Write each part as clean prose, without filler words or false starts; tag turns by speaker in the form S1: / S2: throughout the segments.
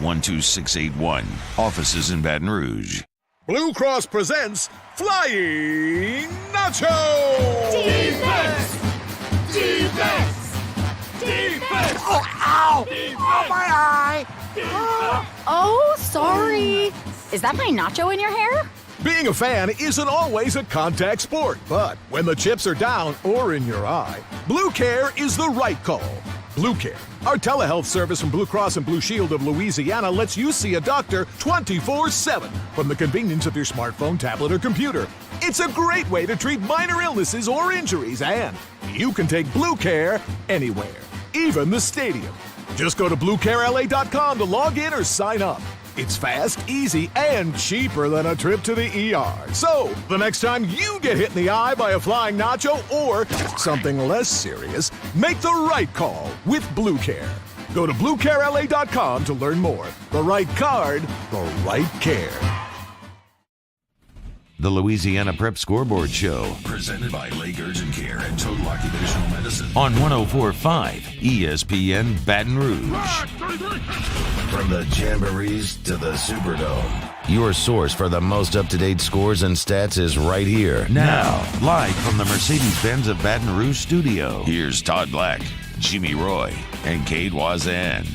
S1: 12681. Offices in Baton Rouge.
S2: Blue Cross presents Flying Nacho!
S3: Defense! Defense! Defense!
S4: Oh, ow!
S3: Defense!
S4: Oh, my eye!
S5: Oh, sorry. Is that my nacho in your hair?
S2: Being a fan isn't always a contact sport, but when the chips are down or in your eye, Blue Care is the right call. Blue Care, our telehealth service from Blue Cross and Blue Shield of Louisiana, lets you see a doctor 24/7 from the convenience of your smartphone, tablet, or computer. It's a great way to treat minor illnesses or injuries, and you can take Blue Care anywhere, even the stadium. Just go to BlueCareLA.com to log in or sign up. It's fast, easy, and cheaper than a trip to the ER. So, the next time you get hit in the eye by a flying nacho or something less serious, make the right call with Blue Care. Go to BlueCareLA.com to learn more. The right card, the right care.
S1: The Louisiana Prep Scoreboard Show, presented by Lake Urgent Care and Total Occupational Medicine on 104.5 ESPN Baton Rouge. From the Jamborees to the Superdome, your source for the most up-to-date scores and stats is right here. Now, live from the Mercedes-Benz of Baton Rouge studio, here's Todd Black, Jimmy Roy, and Cade Wazan.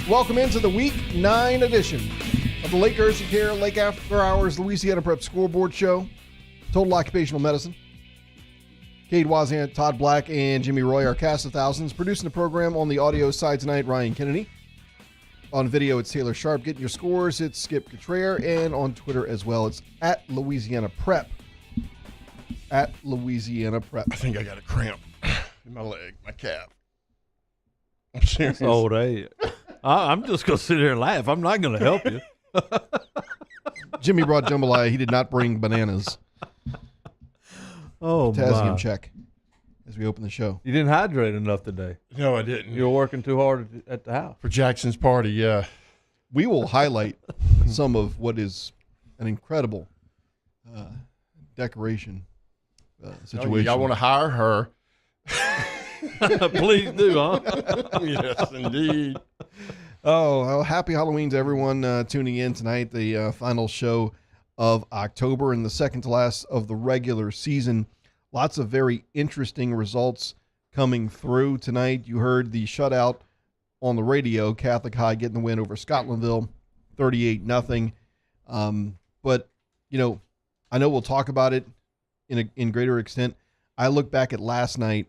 S6: Welcome into the Week 9 edition of the Lake Urgent Care, Lake After Hours, Louisiana Prep Scoreboard Show. Total Occupational Medicine. Cade Wazan, Todd Black, and Jimmy Roy, our cast of thousands. Producing the program on the audio side tonight, Ryan Kennedy. On video, it's Taylor Sharp. Getting your scores, it's Skip Cotrair. And on Twitter as well, it's at Louisiana Prep. At Louisiana Prep.
S7: I think I got a cramp in my leg, my calf. I'm serious.
S8: Old age. I'm just going to sit here and laugh. I'm not going to help you.
S6: Jimmy brought jambalaya. He did not bring bananas.
S8: Oh,
S6: Potassium
S8: my.
S6: check as we open the show.
S8: You didn't hydrate enough today.
S7: No, I didn't.
S8: You were working too hard at the house.
S7: For Jackson's party, yeah.
S6: We will highlight some of what is an incredible decoration situation.
S7: Y'all want to hire her?
S8: Please do, huh?
S7: Yes, indeed.
S6: Oh, well, happy Halloween to everyone tuning in tonight. The final show of October and the second to last of the regular season. Lots of very interesting results coming through tonight. You heard the shutout on the radio, Catholic High getting the win over Scotlandville, 38-0. But, you know, I know we'll talk about it in greater extent. I look back at last night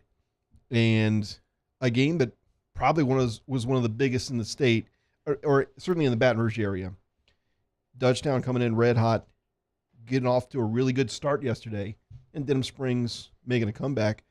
S6: and a game that probably was one of the biggest in the state, or certainly in the Baton Rouge area. Dutchtown coming in red hot, getting off to a really good start yesterday, and Denham Springs making a comeback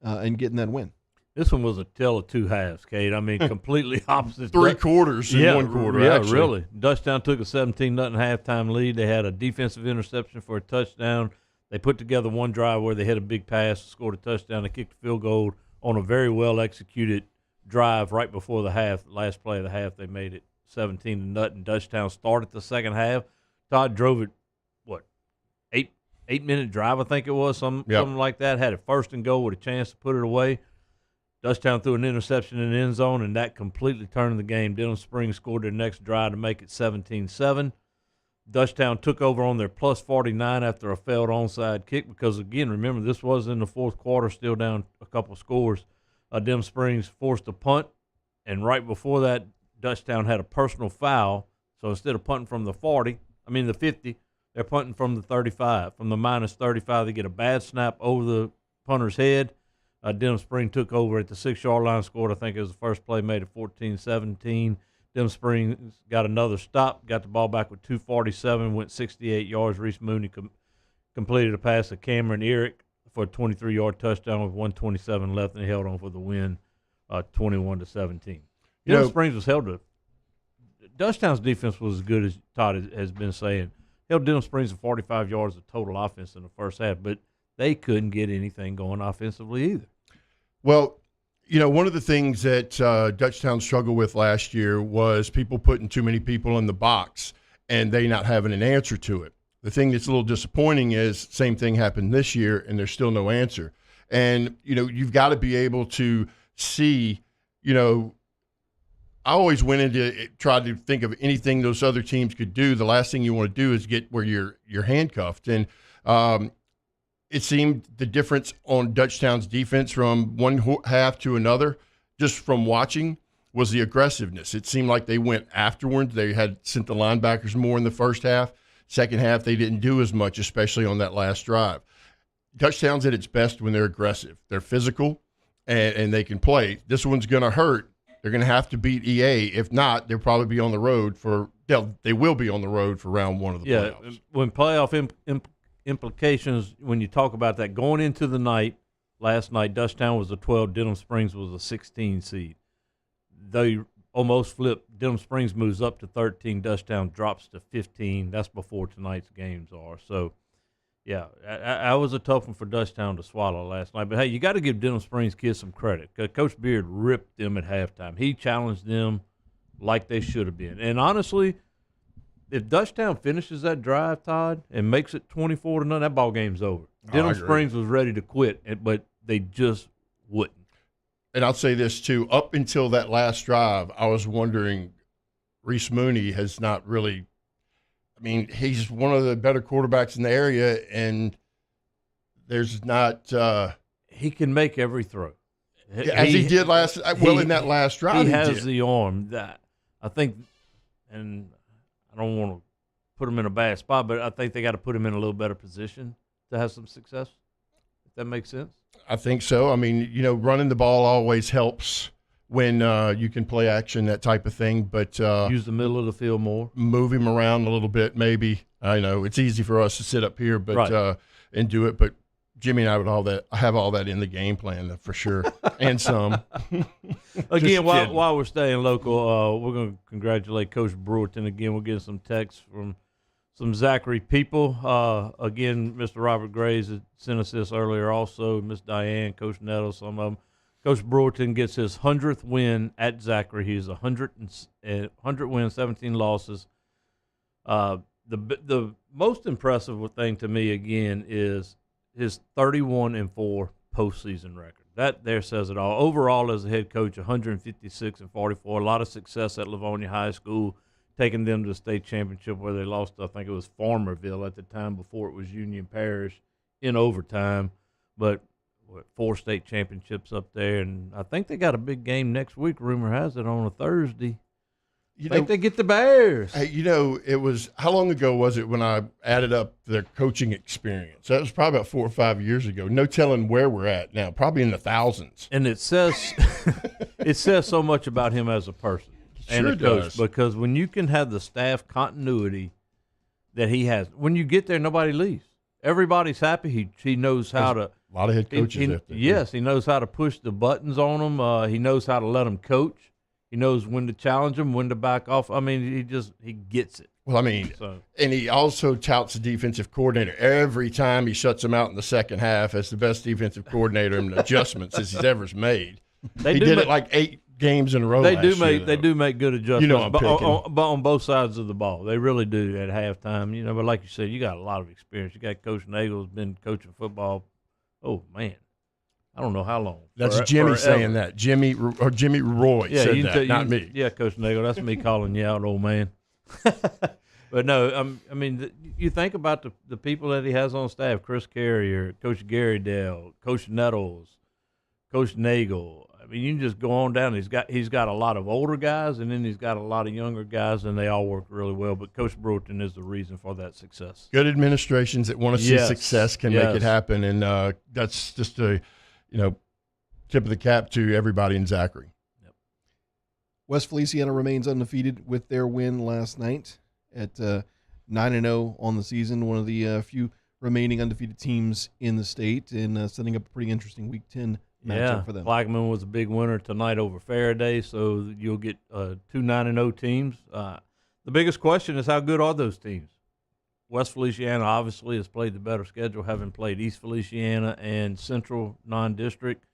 S6: and getting that win.
S8: This one was a tale of two halves, Kate. I mean, completely opposite.
S7: Three quarters in one quarter,
S8: yeah,
S7: actually.
S8: really. Dutchtown took a 17-0 halftime lead. They had a defensive interception for a touchdown. They put together one drive where they hit a big pass, scored a touchdown. They kicked a field goal on a very well-executed drive right before the half. Last play of the half, they made it 17-0. Dutchtown started the second half. Todd drove it, 8-minute drive, I think it was, something like that. Had a first and goal with a chance to put it away. Dutchtown threw an interception in the end zone, and that completely turned the game. Denham Springs scored their next drive to make it 17-7. Dutchtown took over on their plus 49 after a failed onside kick because, again, remember, this was in the fourth quarter, still down a couple scores. Denham Springs forced a punt, and right before that, Dutchtown had a personal foul. So instead of punting from the 50, they're punting from the 35. From the minus 35, they get a bad snap over the punter's head. Denham Springs took over at the 6-yard line, scored, I think it was the first play, made it 14-17. Denham Springs got another stop, got the ball back with 2:47, went 68 yards. Reese Mooney completed a pass to Cameron Eric for a 23-yard touchdown with 1:27 left, and he held on for the win, 21-17. Denham Springs was held to. Dutchtown's defense was as good as Todd has been saying. Held Denham Springs to 45 yards of total offense in the first half, but they couldn't get anything going offensively either.
S7: Well, you know, one of the things that Dutchtown struggled with last year was people putting too many people in the box and they not having an answer to it. The thing that's a little disappointing is same thing happened this year, and there's still no answer. And, you've got to be able to see, I always went into it, tried to think of anything those other teams could do. The last thing you want to do is get where you're handcuffed. And it seemed the difference on Dutchtown's defense from one half to another, just from watching, was the aggressiveness. It seemed like they went afterwards. They had sent the linebackers more in the first half. Second half, they didn't do as much, especially on that last drive. Dutchtown's at its best when they're aggressive. They're physical, and they can play. This one's going to hurt. They're going to have to beat EA. If not, they'll probably be on the road they will be on the road for round one of the playoffs. When
S8: playoff implications, when you talk about that, going into the night, last night, Dutchtown was a 12, Denham Springs was a 16 seed. They almost flipped. Denham Springs moves up to 13, Dutchtown drops to 15. That's before tonight's games are. So, yeah, I was a tough one for Dutchtown to swallow last night. But, hey, you got to give Denham Springs kids some credit. Coach Beard ripped them at halftime. He challenged them like they should have been. And, honestly, if Dutchtown finishes that drive, Todd, and makes it 24-0, that ball game's over. Denham Springs was ready to quit, but they just wouldn't.
S7: And I'll say this, too. Up until that last drive, I was wondering, Reese Mooney has not really – I mean, he's one of the better quarterbacks in the area, and there's not
S8: he can make every throw.
S7: As he did in that last drive.
S8: He has the arm. That I think, and I don't want to put him in a bad spot, but I think they got to put him in a little better position to have some success, if that makes sense.
S7: I think so. I mean, running the ball always helps when you can play action, that type of thing. But
S8: use the middle of the field more.
S7: Move him around a little bit, maybe. I know it's easy for us to sit up here, but and do it. But Jimmy and I would have all that in the game plan for sure, and some.
S8: Again, while we're staying local, we're going to congratulate Coach Brewerton. Again, we're getting some texts from some Zachary people. Again, Mr. Robert Grays had sent us this earlier also, Miss Diane, Coach Nettle, some of them. Coach Brewerton gets his 100th win at Zachary. He's 100 wins, 17 losses. The most impressive thing to me, again, is his 31-4 postseason record. That there says it all. Overall, as a head coach, 156-44. A lot of success at Livonia High School, taking them to the state championship where they lost, I think it was Farmerville at the time before it was Union Parish in overtime. But 4 state championships up there, and I think they got a big game next week. Rumor has it on a Thursday. I think they get the Bears.
S7: Hey, it was how long ago was it when I added up their coaching experience? That was probably about 4 or 5 years ago. No telling where we're at now. Probably in the thousands.
S8: And it says so much about him as a person and a coach, because when you can have the staff continuity that he has, when you get there, nobody leaves. Everybody's happy. He knows how to.
S7: A lot of head coaches out there.
S8: Yes, he knows how to push the buttons on them. He knows how to let them coach. He knows when to challenge them, when to back off. I mean, he gets it.
S7: Well, I mean, and he also touts the defensive coordinator. Every time he shuts him out in the second half as the best defensive coordinator and adjustments as he's ever made. He did it like 8 games in a row.
S8: They do make good adjustments,
S7: but
S8: on both sides of the ball. They really do at halftime. But like you said, you got a lot of experience. You got Coach Nagel who's been coaching football. Oh man, I don't know how long.
S7: That's Jimmy saying that. Jimmy Roy said that, not me.
S8: Yeah, Coach Nagel. That's me calling you out, old man. But no, I mean, you think about the people that he has on staff: Chris Carrier, Coach Gary Dell, Coach Nettles, Coach Nagel. I mean, you can just go on down. He's got a lot of older guys, and then he's got a lot of younger guys, and they all work really well. But Coach Brewerton is the reason for that success.
S7: Good administrations that want to see success can make it happen, and that's just a tip of the cap to everybody in Zachary.
S6: Yep. West Feliciana remains undefeated with their win last night at 9-0 on the season. One of the few remaining undefeated teams in the state, and setting up a pretty interesting Week 10 matchup for them.
S8: Plaquemine was a big winner tonight over Faraday, so you'll get 2 9-0 teams. The biggest question is, how good are those teams? West Feliciana obviously has played the better schedule, having played East Feliciana and Central non-district.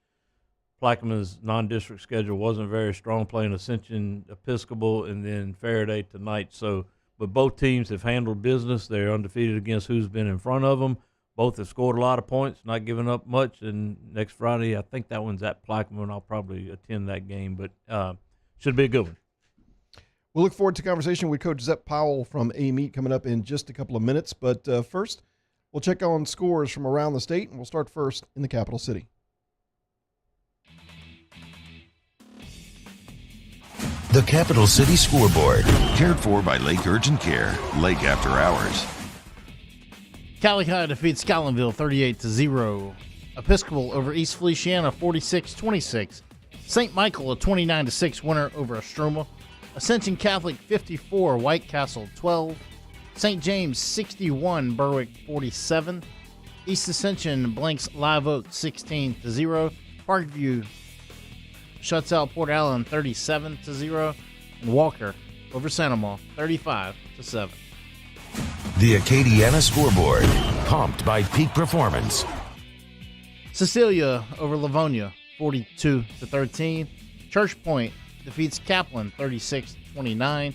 S8: Plaquemine's non-district schedule wasn't very strong, playing Ascension Episcopal and then Faraday tonight. So but both teams have handled business. They're undefeated against who's been in front of them. Both have scored a lot of points, not giving up much. And next Friday, I think that one's at Plaquemine. I'll probably attend that game, but should be a good one.
S6: We'll look forward to conversation with Coach Zep Powell from Amite coming up in just a couple of minutes. But first, we'll check on scores from around the state, and we'll start first in the capital city.
S1: The Capital City Scoreboard, cared for by Lake Urgent Care, Lake After Hours.
S9: Cali defeats Scotlandville 38-0. Episcopal over East Feliciana 46-26. St. Michael a 29-6 winner over Estroma. Ascension Catholic 54, White Castle 12. St. James 61, Berwick 47. East Ascension blanks Live Oak 16-0. Parkview shuts out Port Allen 37-0. And Walker over Sanoma 35-7.
S1: The Acadiana Scoreboard, pumped by Peak Performance.
S9: Cecilia over Livonia 42-13. Church Point defeats Kaplan 36-29.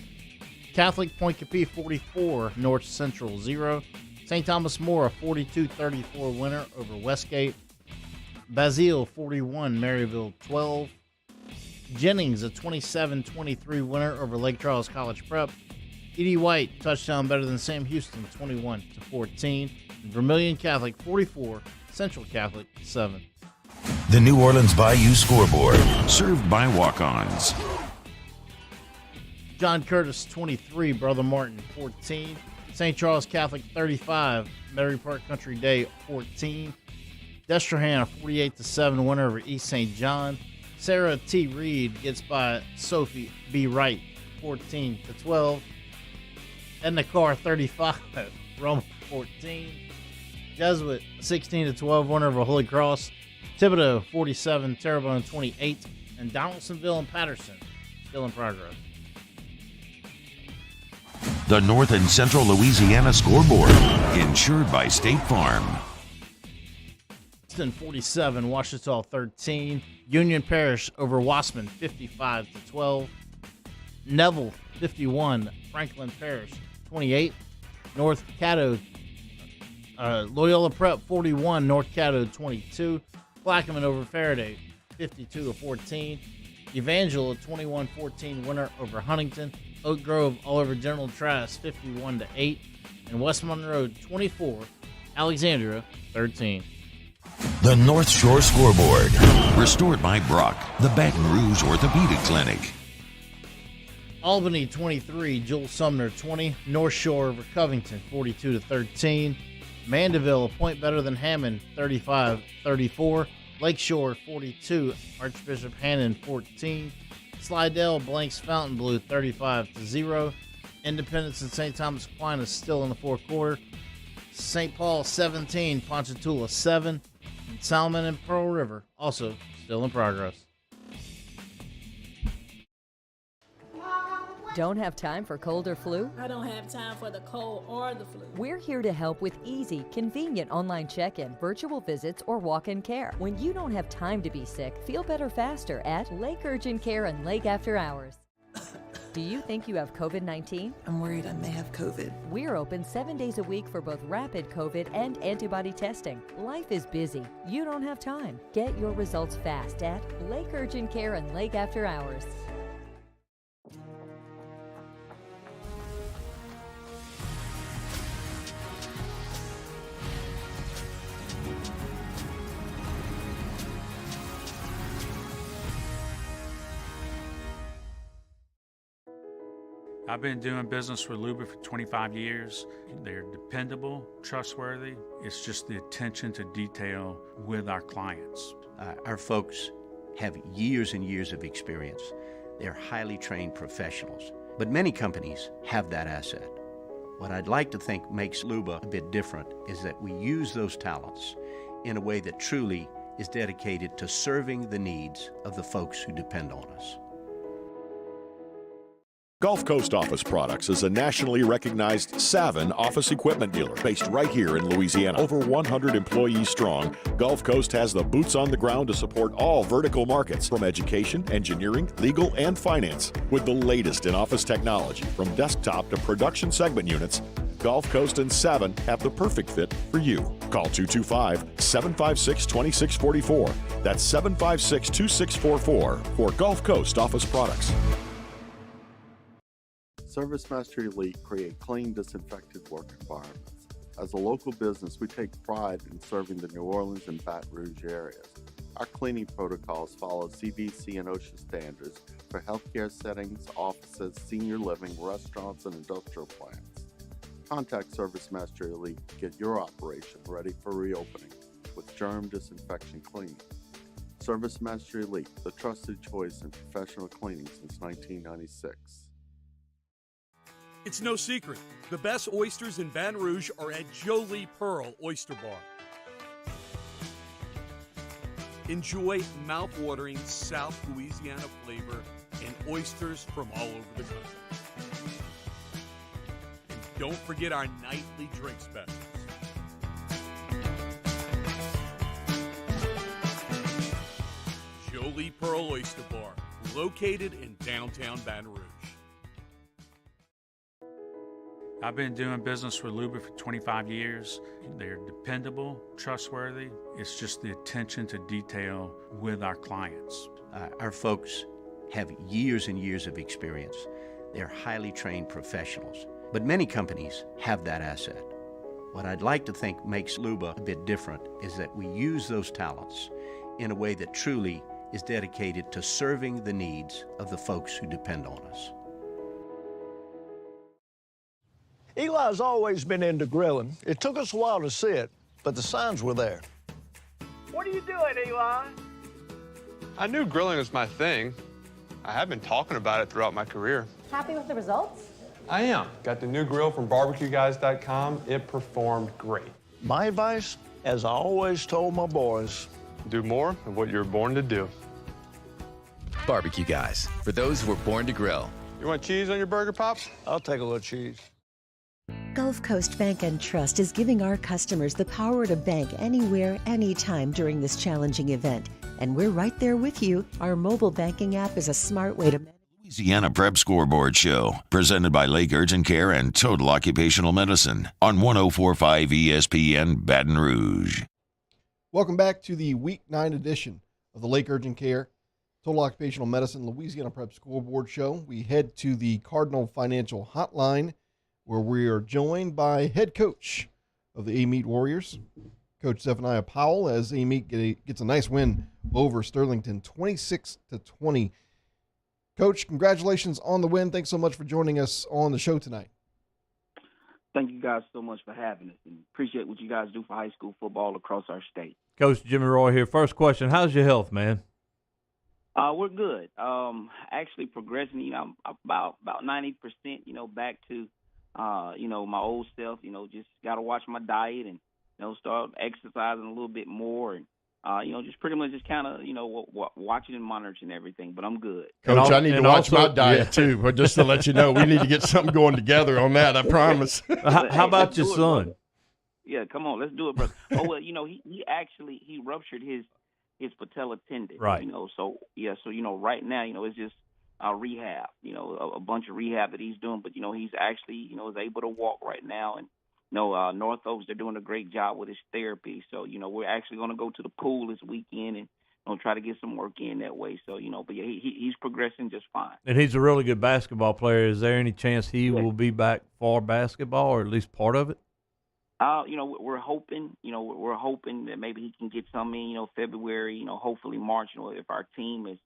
S9: Catholic Point Capee 44, North Central 0. St. Thomas More a 42-34 winner over Westgate. Basile 41, Maryville 12. Jennings a 27-23 winner over Lake Charles College Prep. Edie White touchdown better than Sam Houston 21-14. And Vermilion Catholic 44, Central Catholic 7.
S1: The New Orleans Bayou Scoreboard, served by walk-ons.
S9: John Curtis 23, Brother Martin 14. St. Charles Catholic 35, Mary Park Country Day 14. Destrehan a 48-7 winner over East St. John. Sarah T. Reed gets by Sophie B. Wright 14-12. Edna Carr 35, Rome 14. Jesuit 16-12 winner over Holy Cross. Thibodeau 47, Terrebonne 28, and Donaldsonville and Patterson still in progress.
S1: The North and Central Louisiana Scoreboard, insured by State Farm.
S9: Houston 47, Ouachita 13. Union Parish over Wassman 55-12. Neville 51, Franklin Parish 28. North Caddo, Loyola Prep 41, North Caddo 22. Plaquemine over Faraday 52-14. Evangel a 21-14 winner over Huntington. Oak Grove all over General Trask 51-8. And West Monroe 24, Alexandria 13.
S1: The North Shore Scoreboard, restored by Brock, the Baton Rouge Orthopedic Clinic.
S9: Albany 23, Jewel Sumner 20. North Shore over Covington 42-13. Mandeville a point better than Hammond 35-34. Lakeshore 42, Archbishop Hannon 14. Slidell blanks Fontainebleau 35-0. Independence and St. Thomas Aquinas still in the fourth quarter. St. Paul 17, Ponchatoula 7. And Salmon and Pearl River also still in progress.
S10: Don't have time for cold or flu?
S11: I don't have time for the cold or the flu.
S10: We're here to help with easy, convenient online check-in, virtual visits, or walk-in care. When you don't have time to be sick, feel better faster at Lake Urgent Care and Lake After Hours. Do you think you have COVID-19?
S12: I'm worried I may have COVID.
S10: We're open 7 days a week for both rapid COVID and antibody testing. Life is busy. You don't have time. Get your results fast at Lake Urgent Care and Lake After Hours.
S13: I've been doing business with Luba for 25 years. They're dependable, trustworthy. It's just the attention to detail with our clients.
S14: Our folks have years and years of experience. They're highly trained professionals, but many companies have that asset. What I'd like to think makes Luba a bit different is that we use those talents in a way that truly is dedicated to serving the needs of the folks who depend on us.
S12: Gulf Coast Office Products is a nationally recognized Savin office equipment dealer based right here in Louisiana. Over 100 employees strong, Gulf Coast has the boots on the ground to support all vertical markets from education, engineering, legal, and finance. With the latest in office technology, from desktop to production segment units, Gulf Coast and Savin have the perfect fit for you. Call 225-756-2644. That's 756-2644 for Gulf Coast Office Products.
S15: ServiceMaster Elite create clean, disinfected work environments. As a local business, we take pride in serving the New Orleans and Baton Rouge areas. Our cleaning protocols follow CDC and OSHA standards for healthcare settings, offices, senior living, restaurants, and industrial plants. Contact ServiceMaster Elite to get your operation ready for reopening with germ disinfection cleaning. ServiceMaster Elite, the trusted choice in professional cleaning since 1996.
S16: It's no secret, the best oysters in Baton Rouge are at Jolie Pearl Oyster Bar. Enjoy mouth-watering South Louisiana flavor and oysters from all over the country. And don't forget our nightly drink specials. Jolie Pearl Oyster Bar, located in downtown Baton Rouge.
S13: I've been doing business with Luba for 25 years. They're dependable, trustworthy. It's just the attention to detail with our clients.
S14: Our folks have years and years of experience. They're highly trained professionals, but many companies have that asset. What I'd like to think makes Luba a bit different is that we use those talents in a way that truly is dedicated to serving the needs of the folks who depend on us.
S17: Eli's always been into grilling. It took us a while to see it, but the signs were there.
S18: What are you doing, Eli?
S19: I knew grilling was my thing. I have been talking about it throughout my career.
S20: Happy with the results?
S19: I am. Got the new grill from barbecueguys.com. It performed great.
S17: My advice, as I always told my boys,
S19: do more of what you're born to do.
S21: Barbecue Guys, for those who were born to grill.
S19: You want cheese on your burger, Pops?
S17: I'll take a little cheese.
S22: Gulf Coast Bank and Trust is giving our customers the power to bank anywhere, anytime during this challenging event. And we're right there with you. Our mobile banking app is a smart way to...
S1: Louisiana Prep Scoreboard Show, presented by Lake Urgent Care and Total Occupational Medicine on 104.5 ESPN Baton Rouge.
S6: Welcome back to the Week 9 edition of the Lake Urgent Care, Total Occupational Medicine, Louisiana Prep Scoreboard Show. We head to the Cardinal Financial Hotline, where we are joined by head coach of the Amite Warriors, Coach Zephaniah Powell, as Amite gets a nice win over Sterlington, 26-20. Coach, congratulations on the win. Thanks so much for joining us on the show tonight.
S23: Thank you guys so much for having us, and appreciate what you guys do for high school football across our state.
S8: Coach Jimmy Roy here. First question, how's your health, man?
S23: We're good. Actually progressing, I'm about 90%, back to my old self, just got to watch my diet and, start exercising a little bit more and, just pretty much just kind of, watching and monitoring everything, but I'm good.
S7: Coach, I need to watch my diet too, but just to let you know, we need to get something going together on that, I promise.
S8: How about your son?
S23: Yeah, come on, let's do it, brother. Oh, well, he ruptured his patella tendon.
S8: Right.
S23: So right now, it's just rehab, a bunch of rehab that he's doing, but, he's actually, is able to walk right now. And, North Oaks, they're doing a great job with his therapy. So, we're actually going to go to the pool this weekend and, try to get some work in that way. So, but yeah, he's progressing just fine.
S8: And he's a really good basketball player. Is there any chance he will be back for basketball, or at least part of it?
S23: We're hoping, that maybe he can get some in, February, hopefully March, if our team is,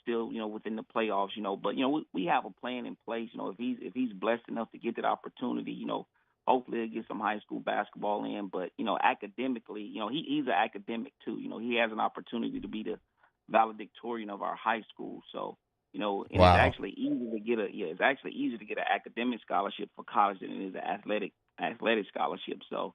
S23: still, within the playoffs, but, we have a plan in place, if he's blessed enough to get that opportunity, hopefully he'll get some high school basketball in, but, academically, he's an academic too, he has an opportunity to be the valedictorian of our high school. So, and
S7: wow.
S23: It's actually easy to get an academic scholarship for college than it is an athletic scholarship. So,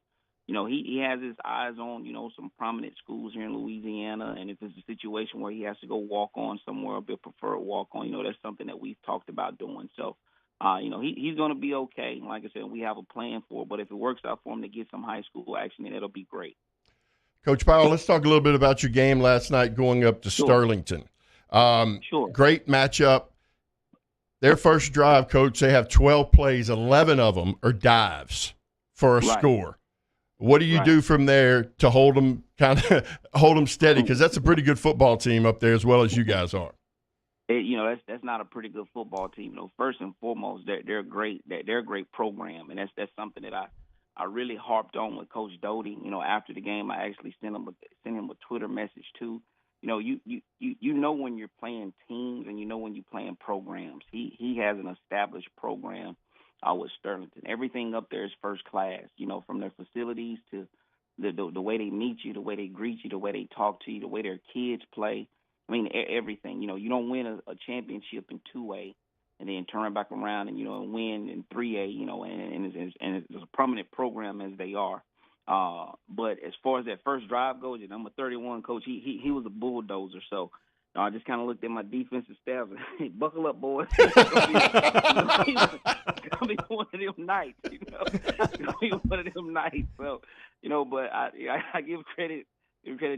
S23: he has his eyes on, some prominent schools here in Louisiana, and if it's a situation where he has to go walk on somewhere, a bit preferred walk on, that's something that we've talked about doing. So, he's going to be okay. Like I said, we have a plan for it, but if it works out for him to get some high school action, then it'll be great.
S7: Coach Powell, let's talk a little bit about your game last night going up to Sterlington.
S23: Sure.
S7: Great matchup. Their first drive, Coach, they have 12 plays. 11 of them are dives for a score. What do you do from there to hold them steady? Because that's a pretty good football team up there as well as you guys are.
S23: That's not a pretty good football team. First and foremost, they're great. They're a great program, and that's something that I really harped on with Coach Doty. After the game, I actually sent him a Twitter message too. You know when you're playing teams and you know when you're playing programs. He has an established program with Sterlington. Everything up there is first class. From their facilities to the way they meet you, the way they greet you, the way they talk to you, the way their kids play. I mean, everything. You don't win a championship in 2A and then turn back around and and win in 3A. And it's a prominent program as they are. But as far as that first drive goes, number 31 coach, he was a bulldozer. So I just kind of looked at my defensive staff and hey, buckle up, boys. It's gonna be one of them nights. It's gonna be one of them nights. So but I give credit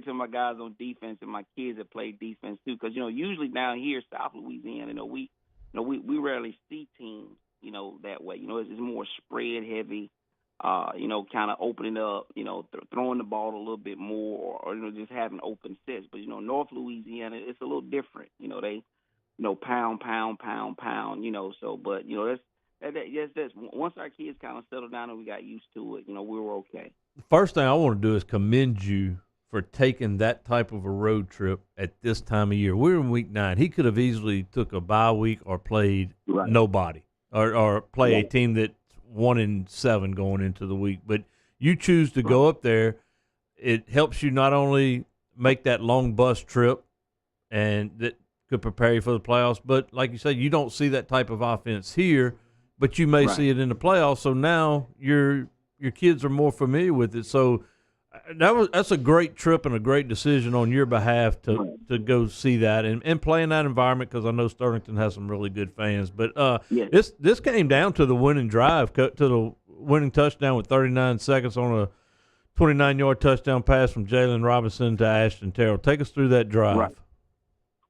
S23: to my guys on defense and my kids that play defense too, because usually down here, South Louisiana, we rarely see teams that way. It's more spread heavy. Kind of opening up, throwing the ball a little bit more, or just having open sets. But North Louisiana, it's a little different. They, pound. So, but that's once our kids kind of settled down and we got used to it, we were okay.
S8: The first thing I want to do is commend you for taking that type of a road trip at this time of year. We're in week 9. He could have easily took a bye week or played nobody, or play a team that 1-7 going into the week, but you choose to go up there. It helps you not only make that long bus trip, and that could prepare you for the playoffs, but like you said, you don't see that type of offense here, but you may see it in the playoffs. So now your kids are more familiar with it. So that's a great trip and a great decision on your behalf to go see that and play in that environment, because I know Sterlington has some really good fans. But this came down to the winning drive, to the winning touchdown with 39 seconds on a 29-yard touchdown pass from Jalen Robinson to Ashton Terrell. Take us through that drive.
S23: Right.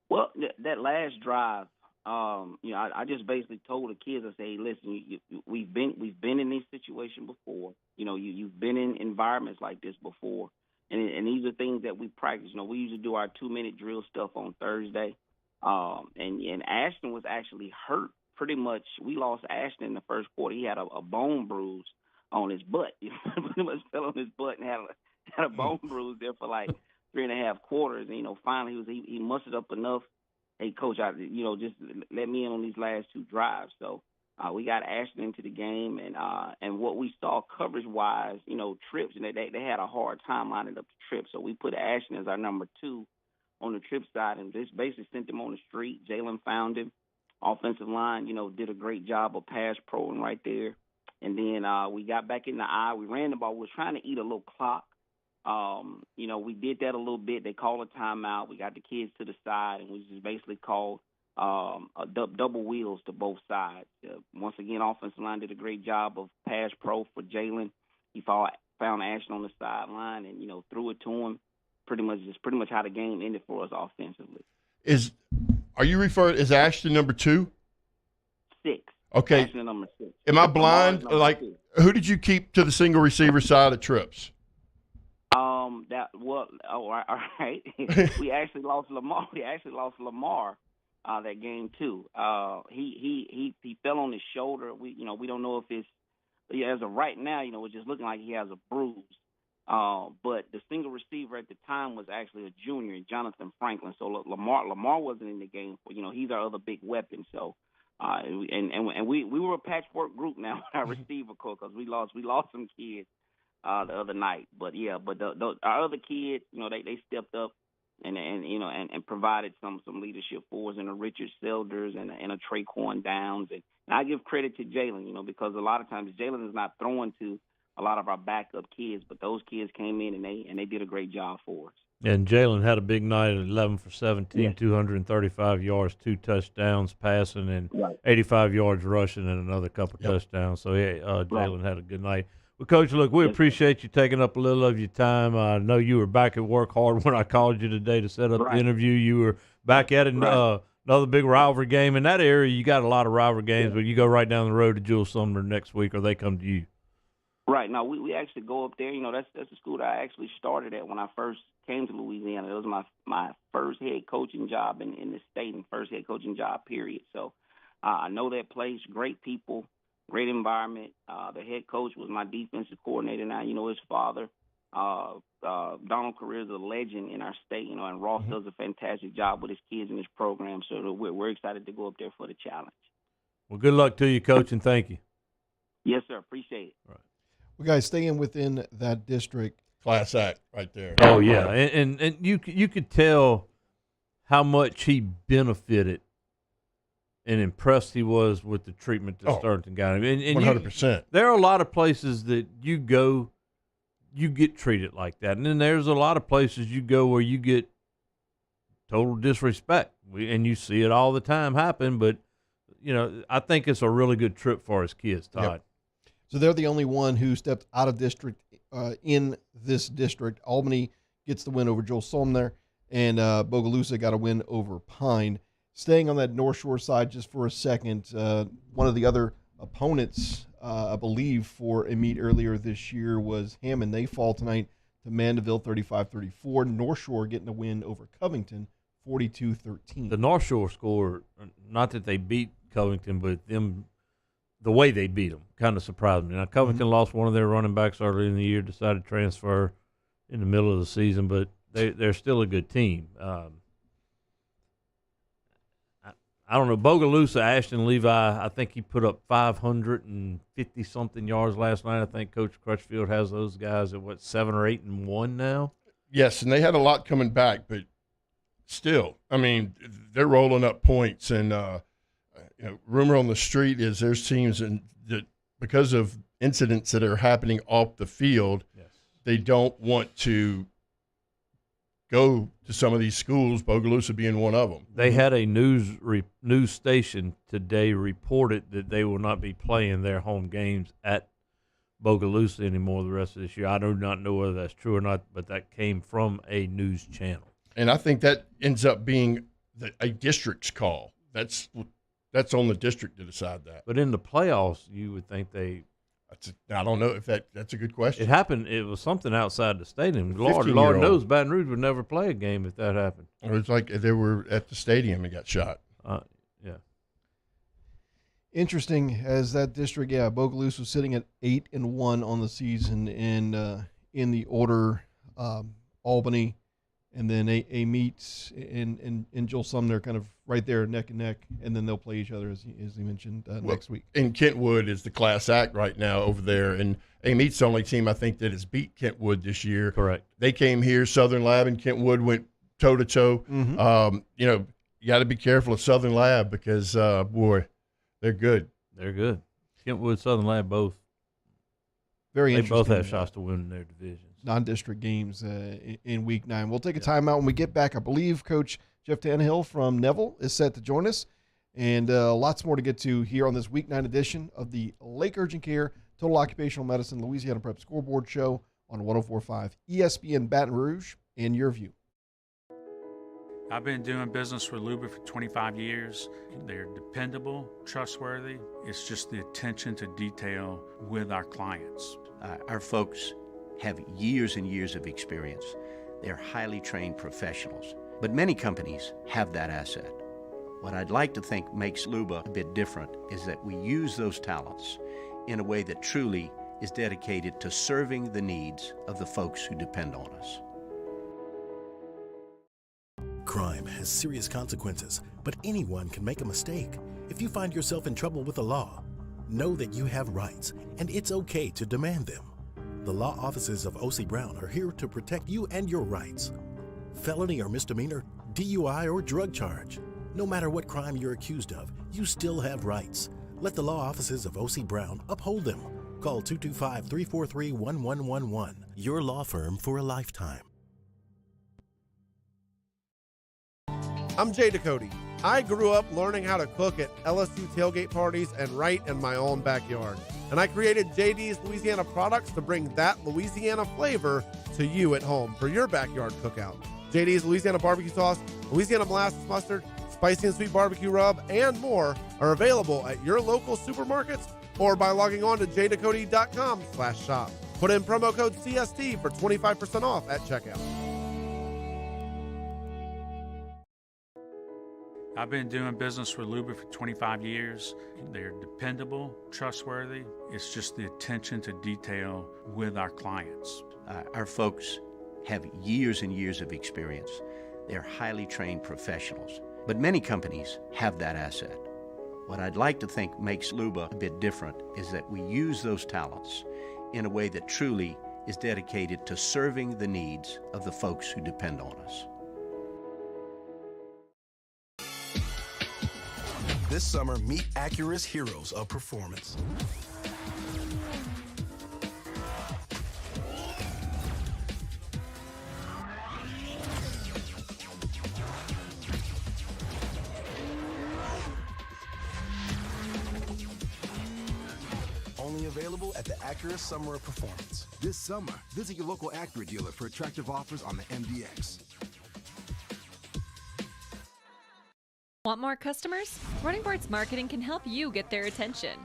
S23: Well, that last drive, I just basically told the kids, I say, hey, listen, we've been in this situation before. You've been in environments like this before, and these are things that we practice. We usually do our 2-minute drill stuff on Thursday, and Ashton was actually hurt pretty much. We lost Ashton in the first quarter. He had a bone bruise on his butt. He pretty much fell on his butt and had a bone bruise there for like 3.5 quarters. And finally he mustered up enough. Hey, Coach, just let me in on these last 2 drives. So we got Ashton into the game, and what we saw coverage-wise, trips, and they had a hard time lining up the trips. So we put Ashton as our number 2 on the trip side, and just basically sent him on the street. Jalen found him. Offensive line, did a great job of pass proing right there. And then we got back in the eye. We ran the ball. We were trying to eat a little clock. We did that a little bit. They called a timeout. We got the kids to the side, and we just basically called double wheels to both sides. Once again, offensive line did a great job of pass pro for Jalen. He found Ashton on the sideline and threw it to him. Pretty much how the game ended for us offensively.
S7: Are you referring? Is Ashton number 2?
S23: 6.
S7: Okay.
S23: Ashton number 6.
S7: Am I blind? Like,
S23: 2.
S7: Who did you keep to the single receiver side of trips?
S23: All right. We actually lost Lamar. That game too. He fell on his shoulder. We don't know if it's as of right now. It's just looking like he has a bruise. But the single receiver at the time was actually a junior, Jonathan Franklin. So Lamar wasn't in the game. He's our other big weapon. So and we were a patchwork group now with our receiver core, because we lost some kids the other night. But our other kids, they stepped up and provided some leadership for us, and a Richard Selders and a Traquan Downs. And I give credit to Jalen, because a lot of times Jalen is not throwing to a lot of our backup kids. But those kids came in and they did a great job for us.
S8: And Jalen had a big night at 11 for 17,
S23: Yeah.
S8: 235 yards, 2 touchdowns passing, and 85 yards rushing, and another couple touchdowns. So, Jalen had a good night. Well, Coach, look, we appreciate you taking up a little of your time. I know you were back at work hard when I called you today to set up the interview. You were back at another big rivalry game. In that area, you got a lot of rivalry games, but you go right down the road to Jules Sumner next week, or they come to you.
S23: Right. No, we actually go up there. That's the school that I actually started at when I first came to Louisiana. It was my first head coaching job in the state and first head coaching job, period. So I know that place, great people, great environment. The head coach was my defensive coordinator now. His father, Donald Career, is a legend in our state, and Ross does a fantastic job with his kids and his program. So we're excited to go up there for the challenge.
S8: Well, good luck to you, Coach, and thank you.
S23: Yes, sir. Appreciate it.
S8: Right.
S6: Well, guys, staying within that district.
S7: Class act right there.
S8: Oh, yeah. And you could tell how much he benefited and impressed he was with the treatment that Sterling got him. And
S7: 100%.
S8: There are a lot of places that you go, you get treated like that. And then there's a lot of places you go where you get total disrespect. And you see it all the time happen. But, I think it's a really good trip for his kids, Todd.
S6: Yep. So they're the only one who stepped out of district in this district. Albany gets the win over Joel Sumner, and Bogalusa got a win over Pine. Staying on that North Shore side just for a second, one of the other opponents, I believe, for Amite earlier this year was Hammond. They fall tonight to Mandeville 35-34. North Shore getting a win over Covington 42-13.
S8: The North Shore score, not that they beat Covington, but the way they beat them kind of surprised me. Now, Covington lost one of their running backs early in the year, decided to transfer in the middle of the season, but they're still a good team. I don't know. Bogalusa, Ashton Levi, I think he put up 550-something yards last night. I think Coach Crutchfield has those guys at, 7 or 8-1 now?
S7: Yes, and they had a lot coming back, but still, they're rolling up points. And, rumor on the street is there's teams that because of incidents that are happening off the field, they don't want to go to some of these schools, Bogalusa being one of them.
S8: They had a news station today reported that they will not be playing their home games at Bogalusa anymore the rest of this year. I do not know whether that's true or not, but that came from a news channel. And
S7: I think that ends up being a district's call. That's on the district to decide that.
S8: But in the playoffs, you would think they –
S7: I don't know if that's a good question.
S8: It happened. It was something outside the stadium. Lord knows Baton Rouge would never play a game if that happened.
S7: It was like they were at the stadium and got shot.
S8: Yeah.
S6: Interesting as that district, Bogalusa was sitting at 8-1 on the season, and in the order Albany, and then Amite and Joel Sumner kind of right there neck and neck, and then they'll play each other as he mentioned next week.
S7: And Kentwood is the class act right now over there, and Amite's the only team I think that has beat Kentwood this year.
S8: Correct.
S7: They came here, Southern Lab and Kentwood went toe to toe. You got to be careful of Southern Lab because boy, they're good.
S8: They're good. Kentwood, Southern Lab both.
S6: Very interesting.
S8: They both have shots to win in their divisions.
S6: Non-district games in Week 9. We'll take a timeout when we get back. I believe Coach Jeff Tannehill from Neville is set to join us, and lots more to get to here on this Week 9 edition of the Lake Urgent Care Total Occupational Medicine Louisiana Prep Scoreboard Show on 104.5 ESPN Baton Rouge and Your View.
S13: I've been doing business with Luba for 25 years. They're dependable, trustworthy. It's just the attention to detail with our clients.
S14: Our folks have years and years of experience. They're highly trained professionals, but many companies have that asset. What I'd like to think makes Luba a bit different is that we use those talents in a way that truly is dedicated to serving the needs of the folks who depend on us.
S3: Crime has serious consequences, but anyone can make a mistake. If you find yourself in trouble with the law, know that you have rights, and it's okay to demand them. The law offices of O.C. Brown are here to protect you and your rights. Felony or misdemeanor, DUI or drug charge. No matter what crime you're accused of, you still have rights. Let the law offices of O.C. Brown uphold them. Call 225-343-1111. Your law firm for a lifetime.
S4: I'm Jay Ducote. I grew up learning how to cook at LSU tailgate parties and right in my own backyard. And I created JD's Louisiana products to bring that Louisiana flavor to you at home for your backyard cookout. JD's Louisiana barbecue sauce, Louisiana molasses mustard, spicy and sweet barbecue rub, and more are available at your local supermarkets or by logging on to jducote.com/shop. Put in promo code CST for 25% off at checkout.
S13: I've been doing business with Luba for 25 years. They're dependable, trustworthy. It's just the attention to detail with our clients.
S14: Our folks have years and years of experience. They're highly trained professionals. But many companies have that asset. What I'd like to think makes Luba a bit different is that we use those talents in a way that truly is dedicated to serving the needs of the folks who depend on us.
S5: This summer, meet Acura's heroes of performance. Only available at the Acura Summer of Performance.
S20: This summer, visit your local Acura dealer for attractive offers on the MDX.
S24: Want more customers? Running Boards Marketing can help you get their attention.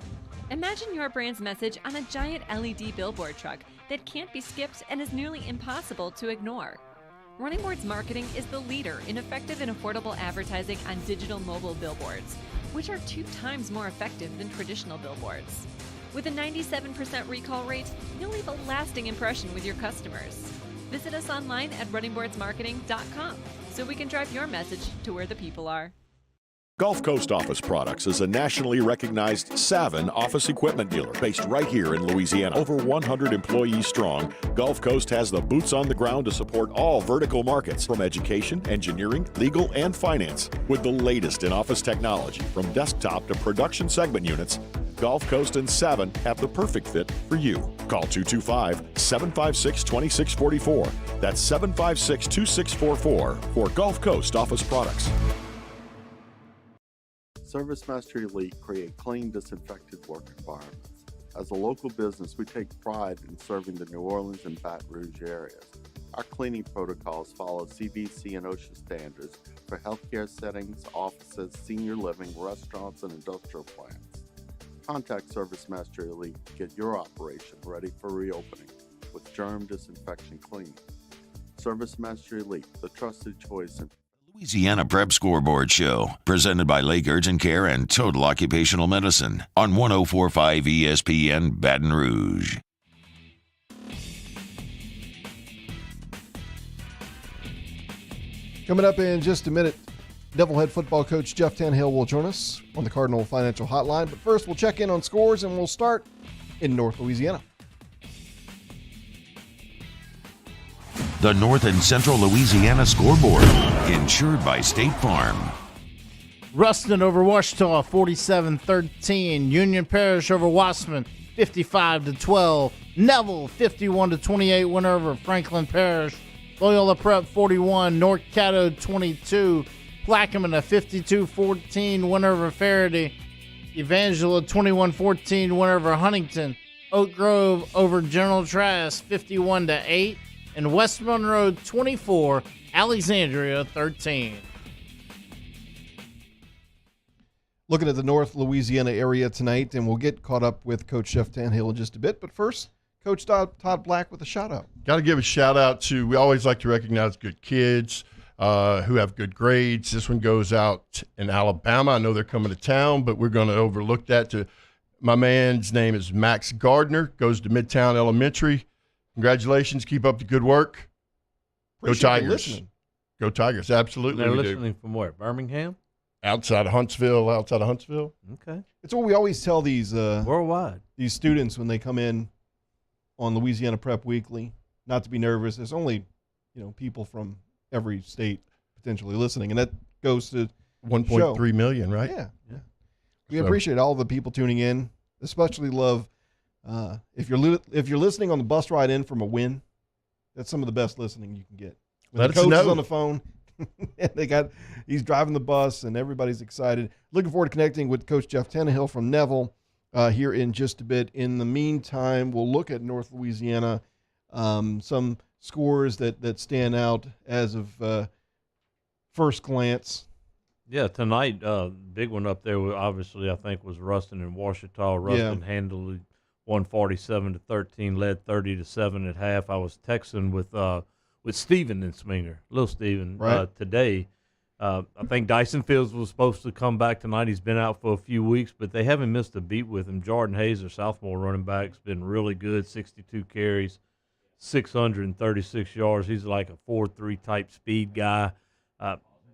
S24: Imagine your brand's message on a giant LED billboard truck that can't be skipped and is nearly impossible to ignore. Running Boards Marketing is the leader in effective and affordable advertising on digital mobile billboards, which are 2 times more effective than traditional billboards. With a 97% recall rate, you'll leave a lasting impression with your customers. Visit us online at runningboardsmarketing.com so we can drive your message to where the people are.
S12: Gulf Coast Office Products is a nationally recognized Savin office equipment dealer based right here in Louisiana. Over 100 employees strong, Gulf Coast has the boots on the ground to support all vertical markets, from education, engineering, legal, and finance. With the latest in office technology, from desktop to production segment units, Gulf Coast and Savin have the perfect fit for you. Call 225-756-2644. That's 756-2644 for Gulf Coast Office Products.
S15: ServiceMaster Elite create clean, disinfected work environments. As a local business, we take pride in serving the New Orleans and Baton Rouge areas. Our cleaning protocols follow CDC and OSHA standards for healthcare settings, offices, senior living, restaurants, and industrial plants. Contact ServiceMaster Elite to get your operation ready for reopening with germ disinfection cleaning. ServiceMaster Elite, the trusted choice in
S1: Louisiana Prep Scoreboard Show, presented by Lake Urgent Care and Total Occupational Medicine on 104.5 ESPN Baton Rouge.
S6: Coming up in just a minute, Neville head football coach Jeff Tannehill will join us on the Cardinal Financial Hotline. But first, we'll check in on scores, and we'll start in North Louisiana.
S1: The North and Central Louisiana Scoreboard, insured by State Farm.
S9: Ruston over Ouachita, 47-13. Union Parish over Wasserman, 55-12. Neville, 51-28. Winner over Franklin Parish. Loyola Prep, 41. North Caddo, 22. Plaquemine, a 52-14. Winner over Faraday. Evangela, 21-14. Winner over Huntington. Oak Grove over General Trask, 51-8. And West Monroe 24, Alexandria 13.
S6: Looking at the North Louisiana area tonight, and we'll get caught up with Coach Jeff Tannehill in just a bit. But first, Coach Todd Black with a shout-out.
S7: Got to give a shout-out to, we always like to recognize good kids who have good grades. This one goes out in Alabama. I know they're coming to town, but we're going to overlook that. To my man's name is Max Gardner, goes to Midtown Elementary. Congratulations. Keep up the good work.
S6: Appreciate
S7: Go Tigers.
S6: Listening.
S7: Go Tigers. Absolutely.
S8: They're listening from where? Birmingham?
S7: Outside of Huntsville.
S8: Okay.
S6: It's what we always tell these
S8: worldwide
S6: these students when they come in on Louisiana Prep Weekly, not to be nervous. There's only, people from every state potentially listening, and that goes to
S7: 1.3 million, right?
S6: Yeah. We appreciate all the people tuning in. Especially love If you're listening on the bus ride in from a win, that's some of the best listening you can get. When
S7: Let
S6: the
S7: us
S6: coach is
S7: know.
S6: on the phone, and he's driving the bus, and everybody's excited. Looking forward to connecting with Coach Jeff Tannehill from Neville here in just a bit. In the meantime, we'll look at North Louisiana, some scores that stand out as of first glance.
S8: Yeah, tonight, big one up there, obviously, I think, was Ruston and Ouachita. Ruston handled 147-13, led 30-7 at half. I was texting with Steven and Sminger, little Steven, today. I think Dyson Fields was supposed to come back tonight. He's been out for a few weeks, but they haven't missed a beat with him. Jordan Hayes, their sophomore running back, has been really good, 62 carries, 636 yards. He's like a 4.3 type speed guy.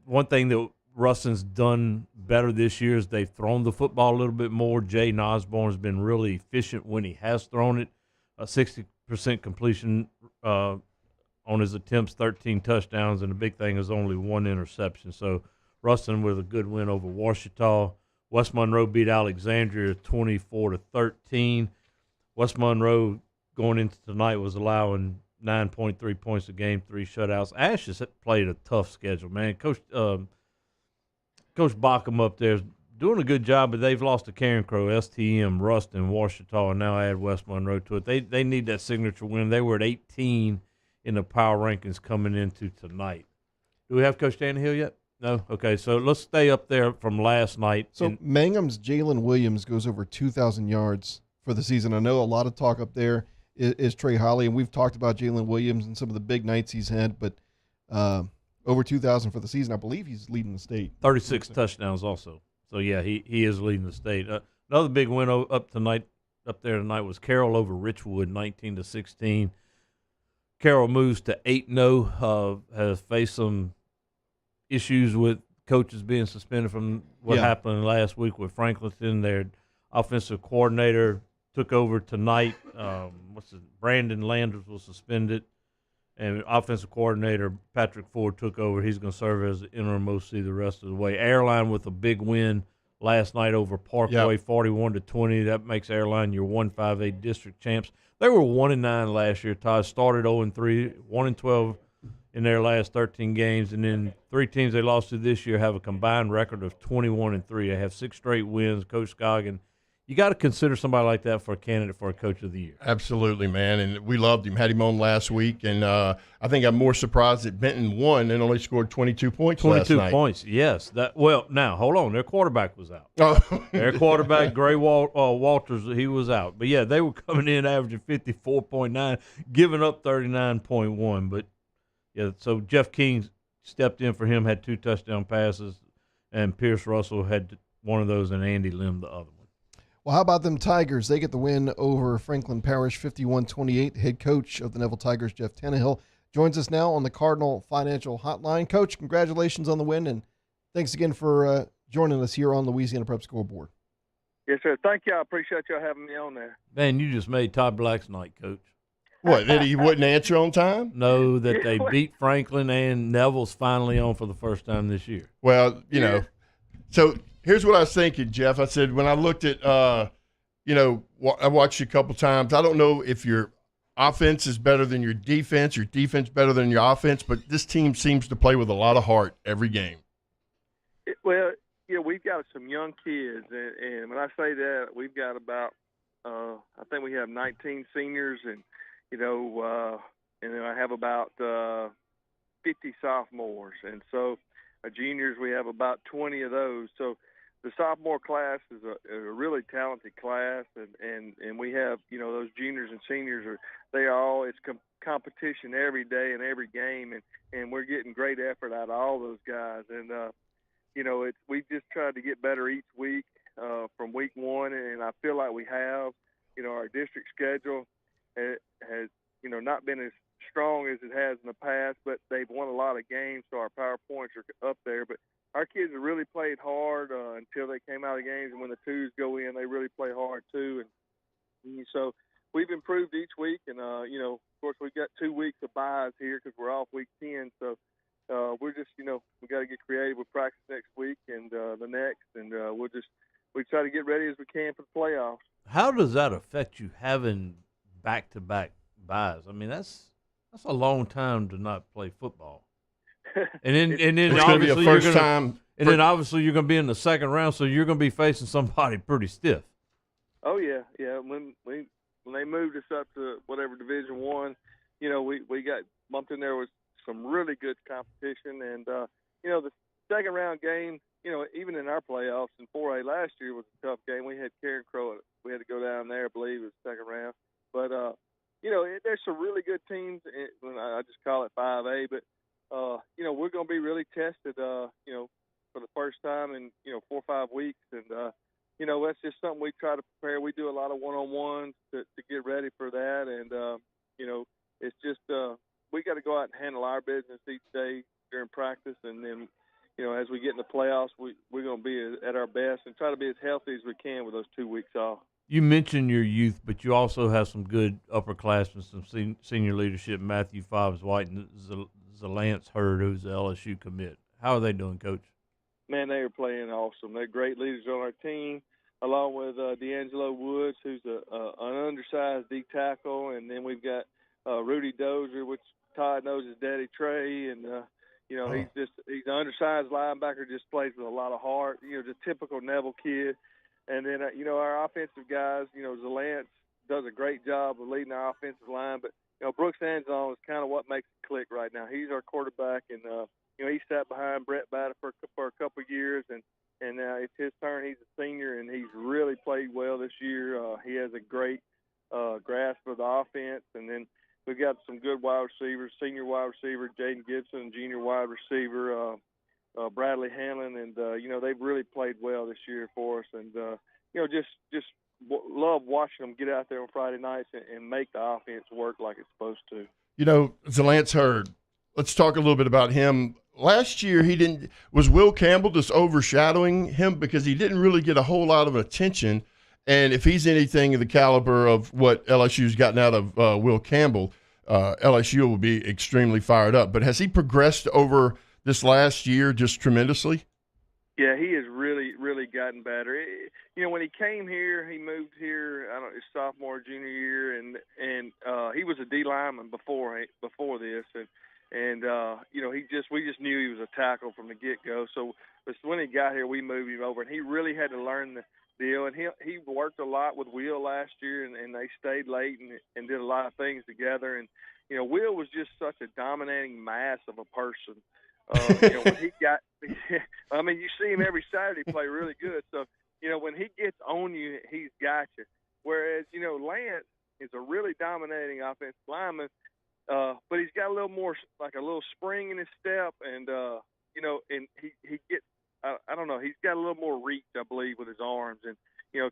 S8: One thing that Ruston's done better this year is they've thrown the football a little bit more. Jay Osborne has been really efficient when he has thrown it. 60% completion on his attempts, 13 touchdowns, and the big thing is only 1 interception. So Ruston with a good win over Ouachita. West Monroe beat Alexandria 24-13. West Monroe going into tonight was allowing 9.3 points a game, 3 shutouts. Ash has played a tough schedule, man. Coach Bockham up there is doing a good job, but they've lost to Karen Crow, STM, Ruston, Ouachita, and now add West Monroe to it. They need that signature win. They were at 18 in the power rankings coming into tonight. Do we have Coach Tannehill yet? No? Okay, so let's stay up there from last night.
S6: So Mangum's Jalen Williams goes over 2,000 yards for the season. I know a lot of talk up there is Trey Holly, and we've talked about Jalen Williams and some of the big nights he's had, but over 2,000 for the season. I believe he's leading the state.
S8: 36 touchdowns also. So, yeah, he is leading the state. Another big win up there tonight was Carroll over Richwood, 19-16. Carroll moves to 8-0, has faced some issues with coaches being suspended from what happened last week with Franklinton. Their offensive coordinator took over tonight. Brandon Landers was suspended, and offensive coordinator Patrick Ford took over. He's going to serve as the interim OC the rest of the way. Airline with a big win last night over Parkway, 41-20. That makes Airline your 1-5-8 district champs. They were 1-9 last year. Todd started 0-3, 1-12 in their last 13 games, and then 3 teams they lost to this year have a combined record of 21-3. They have 6 straight wins. Coach Scoggin, you got to consider somebody like that for a candidate for a Coach of the Year.
S7: Absolutely, man, and we loved him. Had him on last week, and I think I'm more surprised that Benton won and only scored 22 points last night.
S8: 22 points, yes. Now, hold on. Their quarterback was out. Their quarterback, Gray Walters, he was out. But, yeah, they were coming in averaging 54.9, giving up 39.1. But, yeah, so Jeff King stepped in for him, had 2 touchdown passes, and Pierce Russell had one of those, and Andy Lim the other one.
S6: Well, how about them Tigers? They get the win over Franklin Parish, 51-28. Head coach of the Neville Tigers, Jeff Tannehill, joins us now on the Cardinal Financial Hotline. Coach, congratulations on the win, and thanks again for joining us here on Louisiana Prep Scoreboard.
S2: Yes, sir. Thank you. I appreciate y'all having me on there.
S8: Man, you just made Todd Black's night, Coach.
S7: What, that he wouldn't answer on time?
S8: No, that they beat Franklin, and Neville's finally on for the first time this year.
S7: Well, you know, so here's what I was thinking, Jeff. I said when I looked at, I watched you a couple times. I don't know if your offense is better than your defense better than your offense, but this team seems to play with a lot of heart every game.
S2: We've got some young kids, and when I say that, we've got about, I think we have 19 seniors, and I have about 50 sophomores, and so juniors, we have about 20 of those. So the sophomore class is a really talented class, and we have, those juniors and seniors it's competition every day and every game, and we're getting great effort out of all those guys. And, we've just tried to get better each week from week one, and I feel like we have. Our district schedule has, not been as strong as it has in the past, but they've won a lot of games, so our power points are up there. But our kids have really played hard until they came out of the games, and when the twos go in, they really play hard too. And so we've improved each week, and of course we've got 2 weeks of buys here because we're off week 10. So we're just, we got to get creative with practice next week and the next, and we try to get ready as we can for the playoffs.
S8: How does that affect you having back-to-back buys? I mean, that's a long time to not play football. And then
S7: it's going to be a first time.
S8: And then obviously you're going to be in the second round, so you're going to be facing somebody pretty stiff.
S2: Oh yeah. When they moved us up to whatever Division I, we got bumped in there with some really good competition, and the second round game, even in our playoffs in 4A last year was a tough game. We had Karen Crow. We had to go down there, I believe, it was the second round. But there's some really good teams. I just call it 5A, but we're going to be really tested, for the first time in 4 or 5 weeks, and that's just something we try to prepare. We do a lot of one-on-ones to get ready for that, and it's just we got to go out and handle our business each day during practice, and then as we get in the playoffs, we're going to be at our best and try to be as healthy as we can with those 2 weeks off.
S8: You mentioned your youth, but you also have some good upperclassmen, some senior leadership. Matthew Fobbs White and Zalance Hurd, who's the LSU commit. How are they doing, Coach?
S2: Man, they are playing awesome. They're great leaders on our team, along with D'Angelo Woods, who's an undersized D tackle, and then we've got Rudy Dozier, which Todd knows his daddy Trey, and he's an undersized linebacker, just plays with a lot of heart. Just typical Neville kid. And then our offensive guys, Zalance does a great job of leading our offensive line, but Brooks Anzon is kind of what makes it click right now. He's our quarterback, and he sat behind Brett Batta for a couple of years, and it's his turn. He's a senior, and he's really played well this year. He has a great grasp of the offense, and then we've got some good wide receivers, senior wide receiver Jaden Gibson, junior wide receiver Bradley Hanlon, and they've really played well this year for us, and just love watching them get out there on Friday nights and make the offense work like it's supposed to.
S7: Zalance Hurd, let's talk a little bit about him. Last year, was Will Campbell just overshadowing him because he didn't really get a whole lot of attention. And if he's anything of the caliber of what LSU's gotten out of Will Campbell, LSU will be extremely fired up. But has he progressed over this last year just tremendously?
S2: Yeah, he has really, really gotten better. When he came here, he moved here, his sophomore, junior year, and he was a D lineman before this, and we just knew he was a tackle from the get-go. So when he got here, we moved him over, and he really had to learn the deal. And he worked a lot with Will last year, and they stayed late and did a lot of things together. And Will was just such a dominating mass of a person. When he got, you see him every Saturday play really good. So, when he gets on you, he's got you. Whereas, Lance is a really dominating offensive lineman, but he's got a little more, like a little spring in his step, and and he gets, I don't know, he's got a little more reach, I believe, with his arms, and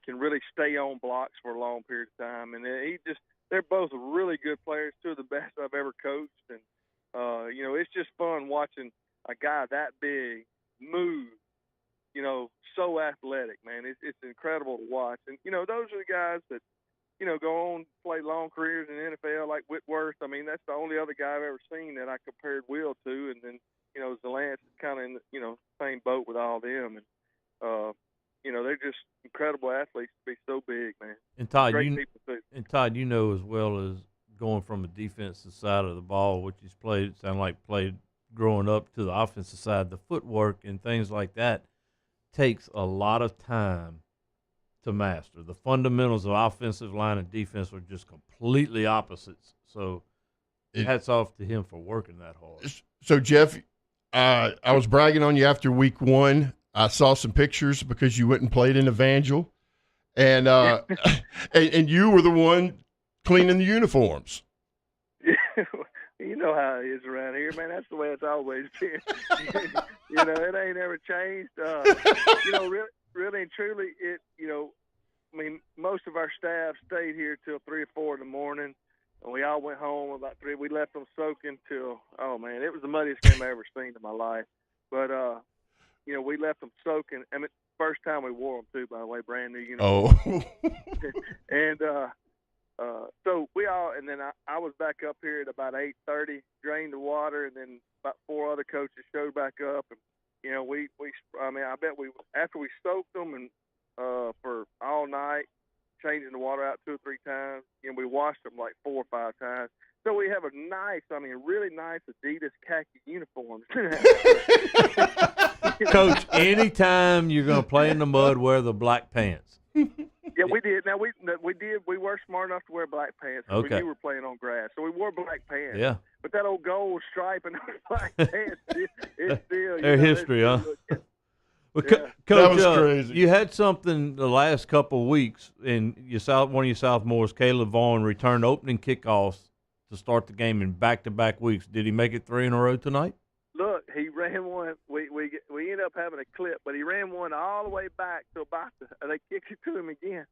S2: can really stay on blocks for a long period of time. And they're both really good players, two of the best I've ever coached, and it's just fun watching a guy that big move, so athletic, man. It's incredible to watch. And, those are the guys that, go on, play long careers in the NFL like Whitworth. I mean, that's the only other guy I've ever seen that I compared Will to. And then, Zalance is kind of in the, same boat with all them. And, they're just incredible athletes to be so big, man.
S8: And Todd,
S2: Great
S8: you know as well as going from a defensive side of the ball, which he's played growing up, to the offensive side, the footwork and things like that takes a lot of time to master. The fundamentals of offensive line and defense are just completely opposites. So hats off to him for working that hard.
S7: So, Jeff, I was bragging on you after week 1. I saw some pictures because you went and played in Evangel, and and you were the one cleaning the uniforms.
S2: You know how it is around here, man. That's the way it's always been. It ain't ever changed. Really and truly, most of our staff stayed here till 3 or 4 in the morning, and we all went home about 3. We left them soaking till, it was the muddiest game I ever seen in my life. But, we left them soaking. First time we wore them, too, by the way, brand new uniforms.
S7: Oh.
S2: And, so we all, and then I was back up here at about 8:30, drained the water, and then about 4 other coaches showed back up, and I bet after we soaked them and for all night, changing the water out 2 or 3 times. We washed them like 4 or 5 times. So we have a nice, really nice Adidas khaki uniform.
S8: Coach, anytime you're going to play in the mud, wear the black pants.
S2: Yeah, we did. Now we did. We were smart enough to wear black pants.
S8: Okay.
S2: We were playing on grass, so we wore black pants.
S8: Yeah.
S2: But that old gold stripe and those black pants, it's still.
S8: Their history, huh? Well,
S2: Yeah.
S8: Coach,
S7: That was crazy.
S8: You had something the last couple of weeks, and one of your sophomores, Caleb Vaughn, returned opening kickoffs to start the game in back-to-back weeks. Did he make it 3 in a row tonight?
S2: Look, he ran one. We ended up having a clip, but he ran one all the way back to about they kicked it to him again.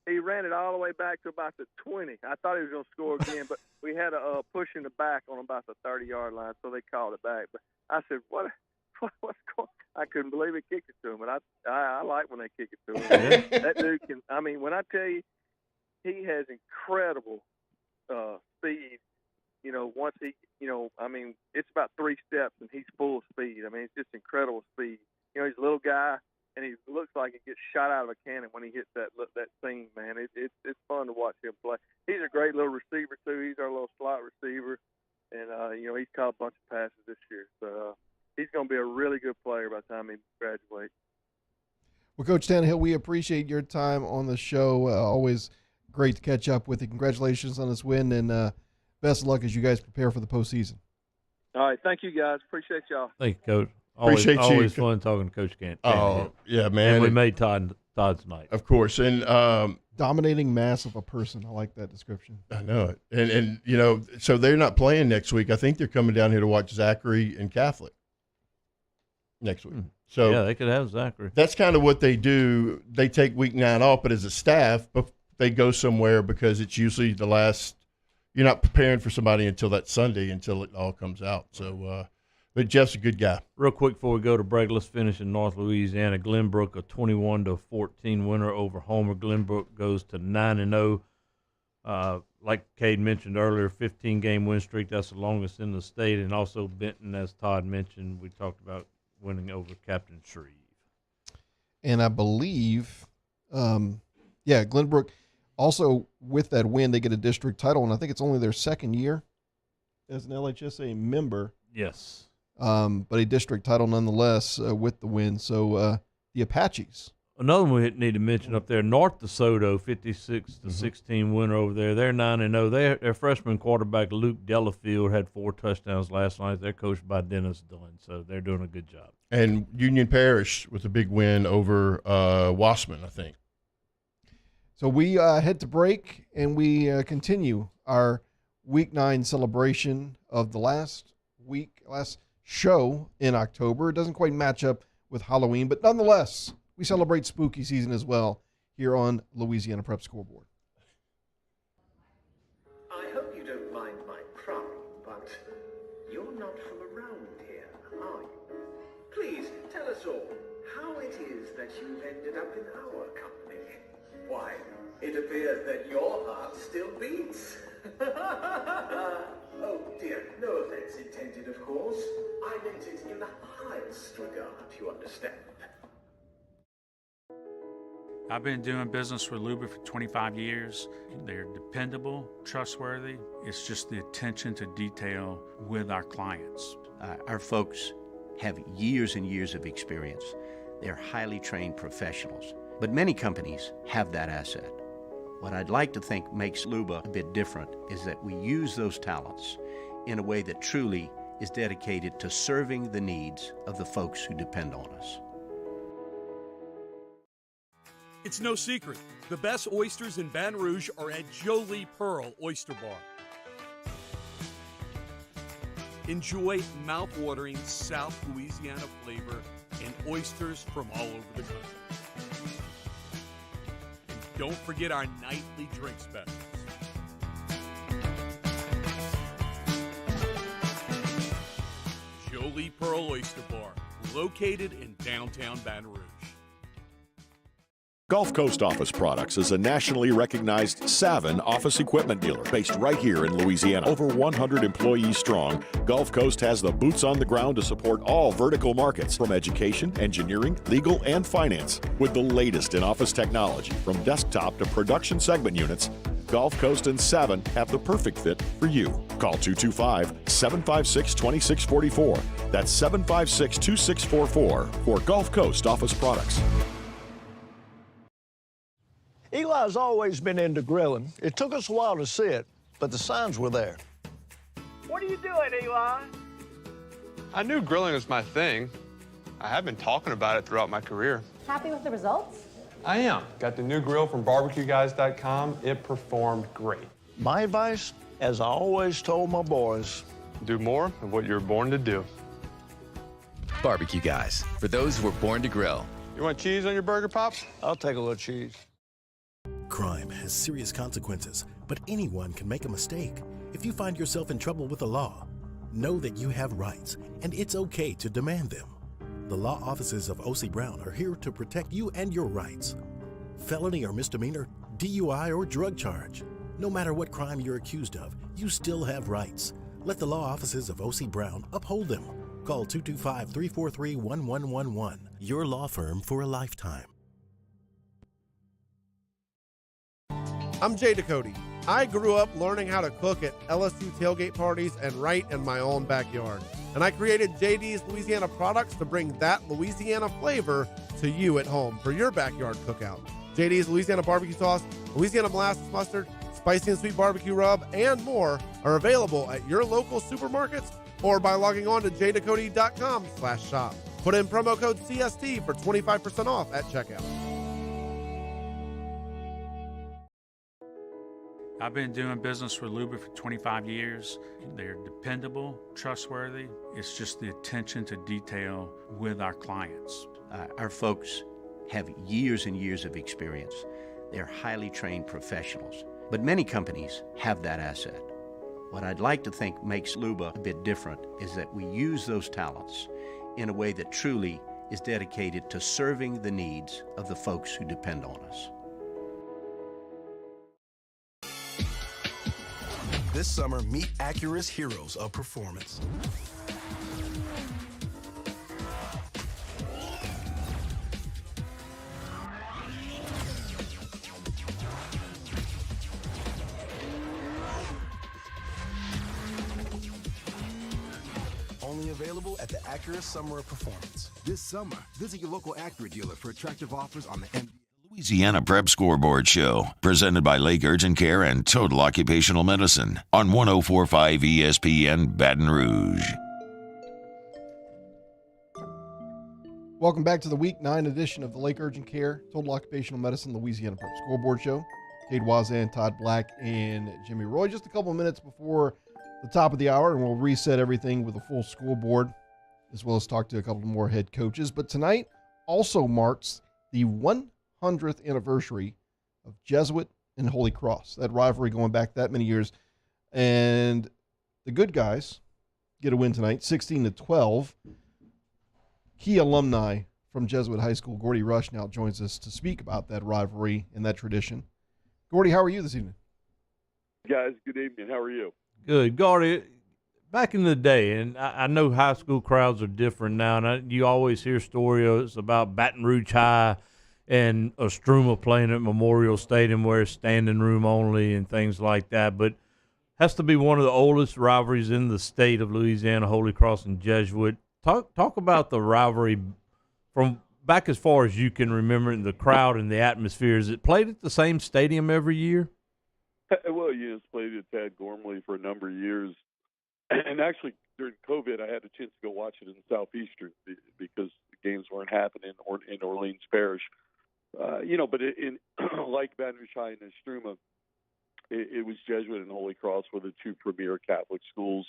S2: He ran it all the way back to about the 20. I thought he was going to score again, but we had a push in the back on about the 30-yard line, so they called it back. But I said, what's going on? I couldn't believe it kicked it to him, and I like when they kick it to him. That dude can – when I tell you, he has incredible speed. Once he, it's about 3 steps and he's full speed. It's just incredible speed. He's a little guy and he looks like he gets shot out of a cannon when he hits that seam, man. It's fun to watch him play. He's a great little receiver too. He's our little slot receiver, and he's caught a bunch of passes this year. So he's going to be a really good player by the time he graduates.
S6: Well, Coach Tannehill, we appreciate your time on the show. Always great to catch up with you. Congratulations on this win, and best of luck as you guys prepare for the postseason.
S2: All right. Thank you, guys. Appreciate y'all.
S8: Thank you, Coach.
S7: Always
S8: fun talking to Coach Kent.
S7: Oh, yeah, man.
S8: And we made Todd tonight.
S7: Of course. And
S6: dominating mass of a person. I like that description.
S7: I know it. And so they're not playing next week. I think they're coming down here to watch Zachary and Catholic next week. So
S8: yeah, they could have Zachary.
S7: That's kind of what they do. They take week 9 off, but as a staff, they go somewhere because it's usually the last. You're not preparing for somebody until that Sunday until it all comes out. So, but Jeff's a good guy.
S8: Real quick before we go to break, let's finish in North Louisiana. Glenbrook, a 21-14 winner over Homer. Glenbrook goes to 9-0. Like Cade mentioned earlier, 15-game win streak. That's the longest in the state. And also Benton, as Todd mentioned, we talked about winning over Captain Shreve.
S6: And I believe, Glenbrook, also with that win, they get a district title, and I think it's only their second year as an LHSA member.
S8: Yes.
S6: But a district title nonetheless with the win. So the Apaches.
S8: Another one we need to mention up there, North DeSoto, 56-16 winner over there. They're 9-0. Their freshman quarterback, Luke Delafield, had 4 touchdowns last night. They're coached by Dennis Dunn, so they're doing a good job.
S7: And Union Parish with a big win over Wassman, I think.
S6: So we head to break, and we continue our Week 9 celebration of the last show in October. It doesn't quite match up with Halloween, but nonetheless, we celebrate spooky season as well here on Louisiana Prep Scoreboard.
S10: I hope you don't mind my prying, but you're not from around here, are you? Please tell us all how it is that you've ended up in our company. Why, it appears that your heart still beats. Oh dear, no offense intended, of course. I meant it in the highest regard, you understand.
S13: I've been doing business with Luba for 25 years. They're dependable, trustworthy. It's just the attention to detail with our clients.
S14: Our folks have years and years of experience. They're highly trained professionals. But many companies have that asset. What I'd like to think makes Luba a bit different is that we use those talents in a way that truly is dedicated to serving the needs of the folks who depend on us.
S11: It's no secret. The best oysters in Baton Rouge are at Jolie Pearl Oyster Bar. Enjoy mouth-watering South Louisiana flavor and oysters from all over the country. And don't forget our nightly drink specials. Jolie Pearl Oyster Bar, located in downtown Baton Rouge.
S12: Gulf Coast Office Products is a nationally recognized Savin office equipment dealer based right here in Louisiana. Over 100 employees strong, Gulf Coast has the boots on the ground to support all vertical markets, from education, engineering, legal, and finance. With the latest in office technology, from desktop to production segment units, Gulf Coast and Savin have the perfect fit for you. Call 225-756-2644. That's 756-2644 for Gulf Coast Office Products.
S17: Eli's always been into grilling. It took us a while to see it, but the signs were there.
S16: What are you doing, Eli? I knew grilling was my thing. I have been talking about it throughout my career.
S18: Happy with the results?
S16: I am. Got the new grill from barbecueguys.com. It performed great.
S17: My advice, as I always told my boys,
S16: do more of what you're born to do.
S19: Barbecue Guys, for those who were born to grill.
S16: You want cheese on your burger, Pops?
S17: I'll take a little cheese.
S3: Crime has serious consequences, but anyone can make a mistake. If you find yourself in trouble with the law, know that you have rights, and it's okay to demand them. The law offices of O.C. Brown are here to protect you and your rights. Felony or misdemeanor, DUI or drug charge. No matter what crime you're accused of, you still have rights. Let the law offices of O.C. Brown uphold them. Call 225-343-1111. Your law firm for a lifetime.
S4: I'm Jay Ducote. I grew up learning how to cook at LSU tailgate parties and right in my own backyard. And I created JD's Louisiana products to bring that Louisiana flavor to you at home for your backyard cookout. JD's Louisiana barbecue sauce, Louisiana molasses mustard, spicy and sweet barbecue rub, and more are available at your local supermarkets or by logging on to jducote.com/shop. Put in promo code CST for 25% off at checkout.
S13: I've been doing business with Luba for 25 years. They're dependable, trustworthy. It's just the attention to detail with our clients.
S14: Our folks have years and years of experience. They're highly trained professionals. But many companies have that asset. What I'd like to think makes Luba a bit different is that we use those talents in a way that truly is dedicated to serving the needs of the folks who depend on us.
S5: This summer, meet Acura's heroes of performance. Only available at the Acura Summer of Performance.
S20: This summer, visit your local Acura dealer for attractive offers on the
S1: Louisiana Prep Scoreboard Show, presented by Lake Urgent Care and Total Occupational Medicine on 104.5 ESPN Baton Rouge.
S6: Welcome back to the Week 9 edition of the Lake Urgent Care, Total Occupational Medicine Louisiana Prep Scoreboard Show. Cade Wazan, Todd Black, and Jimmy Roy. Just a couple of minutes before the top of the hour, and we'll reset everything with a full scoreboard, as well as talk to a couple more head coaches. But tonight also marks the 100th anniversary of Jesuit and Holy Cross, that rivalry going back that many years. And the good guys get a win tonight, 16-12. Key alumni from Jesuit High School, Gordy Rush, now joins us to speak about that rivalry and that tradition. Gordy, how are you this evening?
S21: Guys, good evening. How are you?
S8: Good. Gordy, back in the day, and I know high school crowds are different now, and you always hear stories about Baton Rouge High and Ostruma playing at Memorial Stadium where it's standing room only and things like that. But has to be one of the oldest rivalries in the state of Louisiana, Holy Cross and Jesuit. Talk about the rivalry from back as far as you can remember, and the crowd and the atmosphere. Is it played at the same stadium every year?
S21: Well, it's played at Tad Gormley for a number of years. And actually, during COVID, I had a chance to go watch it in Southeastern because the games weren't happening in Orleans Parish. But in like Baton Rouge High and Ostruma, it was Jesuit and Holy Cross were the two premier Catholic schools.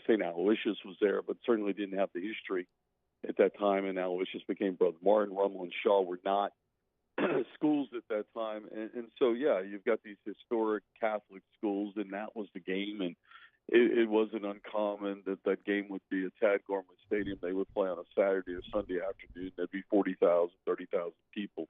S21: St. Aloysius was there, but certainly didn't have the history at that time. And Aloysius became Brother Martin. Rummel and Shaw were not schools at that time. And so, you've got these historic Catholic schools, and that was the game. And it wasn't uncommon that game would be at Tad Gormley Stadium. They would play on a Saturday or Sunday afternoon. There'd be 40,000, 30,000 people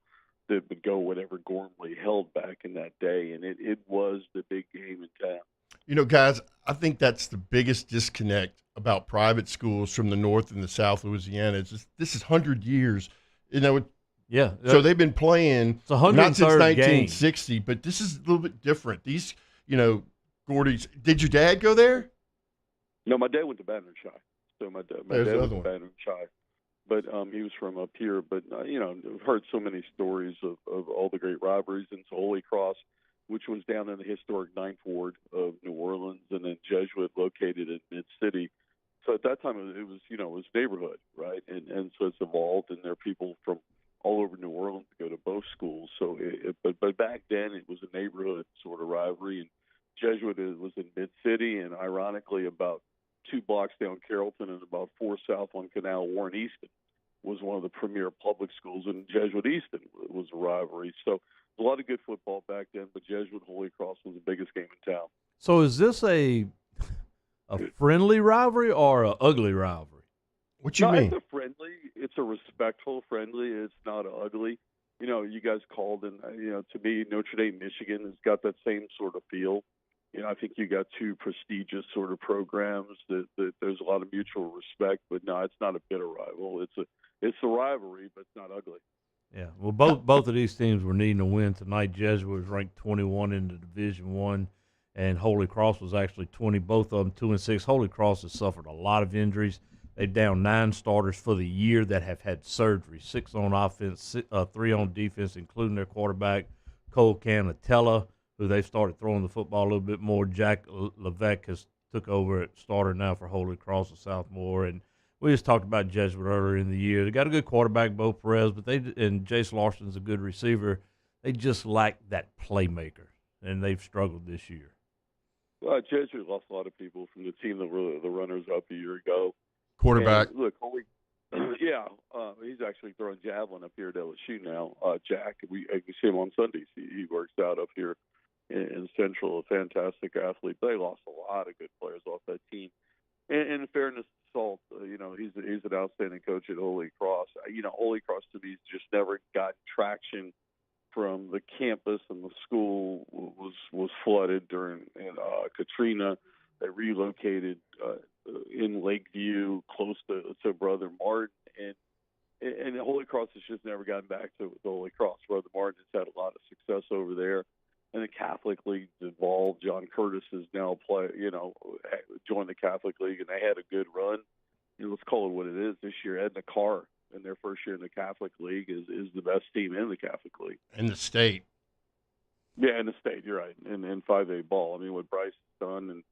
S21: that would go whatever Gormley held back in that day, and it was the big game in town.
S7: You know, guys, I think that's the biggest disconnect about private schools from the North and the South Louisiana. This is 100 years. You know,
S8: yeah.
S7: So they've been playing
S8: not
S7: since 1960, but this is a little bit different. These, you know, Gordy's. Did your dad go there?
S21: No, my dad went to Baton Rouge High. So my dad went to Baton Rouge High. But he was from up here. But, you know, I've heard so many stories of all the great rivalries into Holy Cross, which was down in the historic Ninth Ward of New Orleans, and then Jesuit located in Mid-City. So at that time, it was, you know, it was neighborhood, right? And so it's evolved, and there are people from all over New Orleans to go to both schools. So, but back then it was a neighborhood sort of rivalry, and Jesuit was in Mid-City, and ironically about 2 blocks down Carrollton and about 4 south on Canal, Warren Easton was one of the premier public schools, and Jesuit Easton was a rivalry. So a lot of good football back then, but Jesuit Holy Cross was the biggest game in town.
S8: So is this a friendly rivalry or an ugly rivalry?
S7: What you mean?
S21: It's a friendly. It's a respectful friendly. It's not ugly. You know, you guys called, and you know, to me, Notre Dame, Michigan has got that same sort of feel. You know, I think you got 2 prestigious sort of programs that there's a lot of mutual respect. But no, it's not a bitter rival. It's a rivalry, but it's not ugly.
S8: Yeah, well, both of these teams were needing a win tonight. Jesuit was ranked 21 in the Division I, and Holy Cross was actually 20. Both of them 2-6. Holy Cross has suffered a lot of injuries. They're down 9 starters for the year that have had surgery, 6 on offense, 3 on defense, including their quarterback, Cole Canatella, who they've started throwing the football a little bit more. Jack Levesque has took over at starter now for Holy Cross of Southmore. And we just talked about Jesuit earlier in the year. They got a good quarterback, Bo Perez, but and Jace Larson's a good receiver. They just lack that playmaker, and they've struggled this year.
S21: Well, Jesuit lost a lot of people from the team that were the runners-up a year ago.
S7: Quarterback.
S21: And look, he's actually throwing javelin up here at LSU now. Jack, we see him on Sundays. He works out up here in Central, a fantastic athlete. They lost a lot of good players off that team. And in fairness to Salt, you know, he's an outstanding coach at Holy Cross. You know, Holy Cross to me has just never got traction from the campus, and the school was flooded during Katrina. They relocated in Lakeview, close to Brother Martin, and Holy Cross has just never gotten back to Holy Cross. Brother Martin has had a lot of success over there, and the Catholic League's evolved. John Curtis has now joined the Catholic League, and they had a good run. You know, let's call it what it is this year. Edna Carr, in their first year in the Catholic League, is the best team in the Catholic League.
S7: In the state.
S21: Yeah, in the state, you're right. And 5A ball. I mean, what Bryce has done and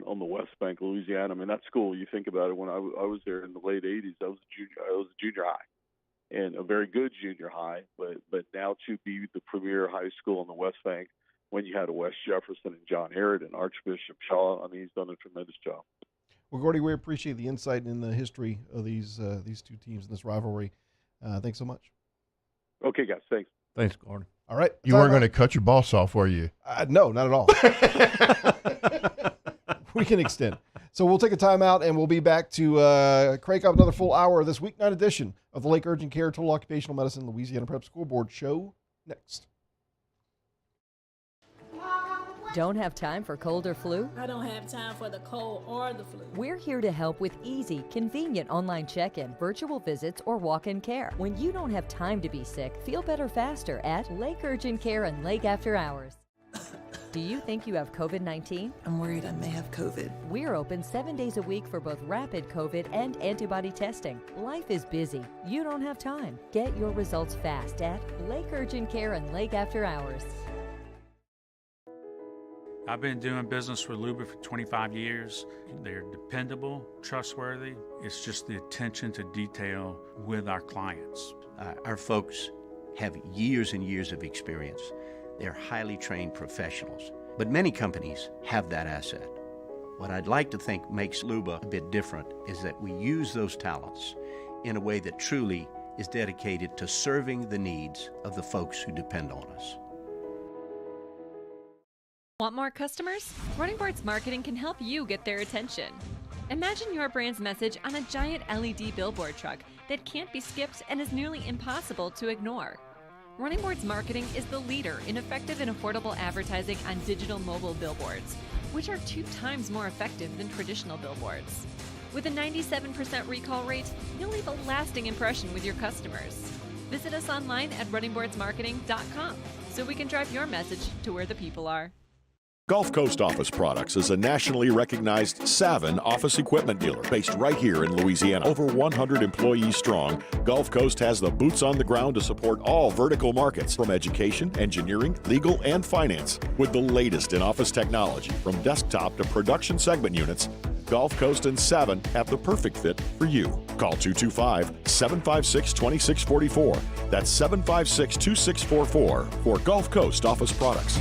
S21: on the West Bank, Louisiana. I mean, that school, you think about it, when I was there in the late 80s, I was a junior high, and a very good junior high, but now to be the premier high school on the West Bank when you had a Wes Jefferson and John Herod and Archbishop Shaw, I mean, he's done a tremendous job.
S6: Well, Gordy, we appreciate the insight in the history of these 2 teams in this rivalry. Thanks so much.
S21: Okay, guys, thanks.
S8: Thanks, Gordy.
S6: All right.
S7: You weren't going to cut your boss off, were you?
S6: No, not at all. We can extend. So we'll take a timeout, and we'll be back to crank up another full hour of this weeknight edition of the Lake Urgent Care Total Occupational Medicine Louisiana Prep Scoreboard show next.
S18: Don't have time for cold or flu?
S22: I don't have time for the cold or the flu.
S18: We're here to help with easy, convenient online check-in, virtual visits, or walk-in care. When you don't have time to be sick, feel better faster at Lake Urgent Care and Lake After Hours. Do you think you have COVID-19?
S23: I'm worried I may have COVID.
S18: We're open 7 days a week for both rapid COVID and antibody testing. Life is busy. You don't have time. Get your results fast at Lake Urgent Care and Lake After Hours.
S13: I've been doing business with Luba for 25 years. They're dependable, trustworthy. It's just the attention to detail with our clients.
S14: Our folks have years and years of experience. They're highly trained professionals, but many companies have that asset. What I'd like to think makes Luba a bit different is that we use those talents in a way that truly is dedicated to serving the needs of the folks who depend on us.
S24: Want more customers? Running Boards Marketing can help you get their attention. Imagine your brand's message on a giant LED billboard truck that can't be skipped and is nearly impossible to ignore. Running Boards Marketing is the leader in effective and affordable advertising on digital mobile billboards, which are 2 times more effective than traditional billboards. With a 97% recall rate, you'll leave a lasting impression with your customers. Visit us online at runningboardsmarketing.com so we can drive your message to where the people are.
S12: Gulf Coast Office Products is a nationally recognized Savin office equipment dealer based right here in Louisiana. Over 100 employees strong, Gulf Coast has the boots on the ground to support all vertical markets, from education, engineering, legal, and finance. With the latest in office technology, from desktop to production segment units, Gulf Coast and Savin have the perfect fit for you. Call 225-756-2644. That's 756-2644 for Gulf Coast Office Products.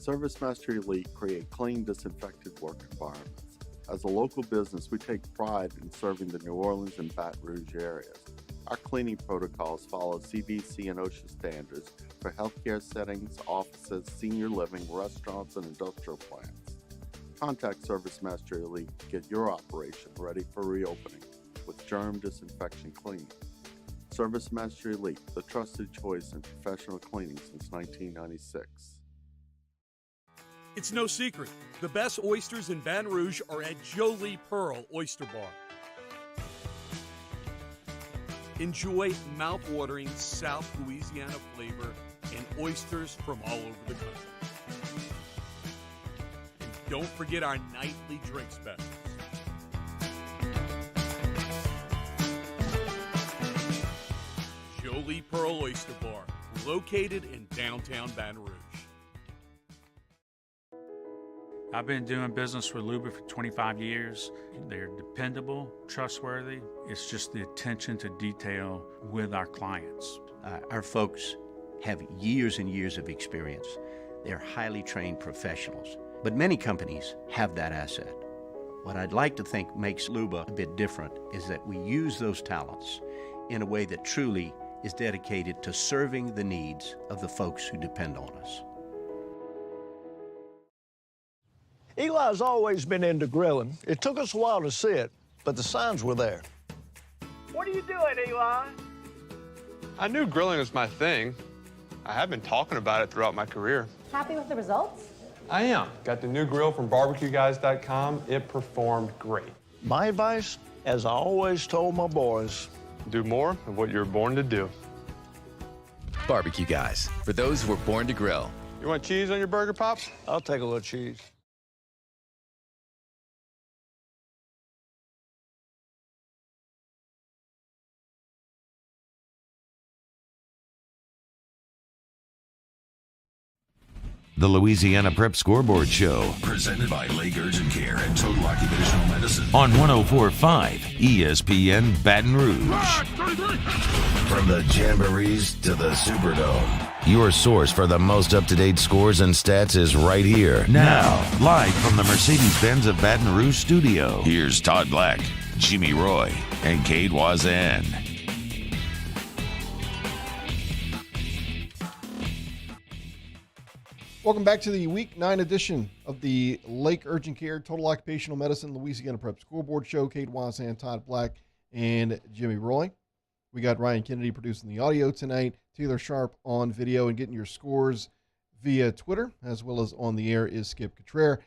S2: ServiceMaster Elite create clean, disinfected work environments. As a local business, we take pride in serving the New Orleans and Baton Rouge areas. Our cleaning protocols follow CDC and OSHA standards for healthcare settings, offices, senior living, restaurants, and industrial plants. Contact ServiceMaster Elite to get your operation ready for reopening with germ disinfection cleaning. ServiceMaster Elite, the trusted choice in professional cleaning since 1996.
S11: It's no secret, the best oysters in Baton Rouge are at Jolie Pearl Oyster Bar. Enjoy mouth-watering South Louisiana flavor and oysters from all over the country. And don't forget our nightly drink specials. Jolie Pearl Oyster Bar, located in downtown Baton Rouge.
S13: I've been doing business with Luba for 25 years. They're dependable, trustworthy. It's just the attention to detail with our clients.
S14: Our folks have years and years of experience. They're highly trained professionals, but many companies have that asset. What I'd like to think makes Luba a bit different is that we use those talents in a way that truly is dedicated to serving the needs of the folks who depend on us.
S17: Eli's always been into grilling. It took us a while to see it, but the signs were there.
S16: What are you doing, Eli? I knew grilling was my thing. I have been talking about it throughout my career.
S9: Happy with the results?
S16: I am. Got the new grill from barbecueguys.com. It performed great.
S17: My advice, as I always told my boys,
S16: do more of what you're born to do.
S19: Barbecue Guys, for those who were born to grill.
S16: You want cheese on your burger, Pops?
S17: I'll take a little cheese.
S1: The Louisiana Prep Scoreboard Show, presented by Lake Urgent Care and Total Occupational Medicine on 104.5 ESPN Baton Rouge. From the Jamborees to the Superdome, your source for the most up-to-date scores and stats is right here. Now, live from the Mercedes-Benz of Baton Rouge studio, here's Todd Black, Jimmy Roy, and Cade Wazan.
S6: Welcome back to the Week 9 edition of the Lake Urgent Care Total Occupational Medicine Louisiana Prep Scoreboard Show. Cade Wazan, Todd Black, and Jimmy Roy. We got Ryan Kennedy producing the audio tonight, Taylor Sharp on video, and getting your scores via Twitter, as well as on the air is Skip Cottrell.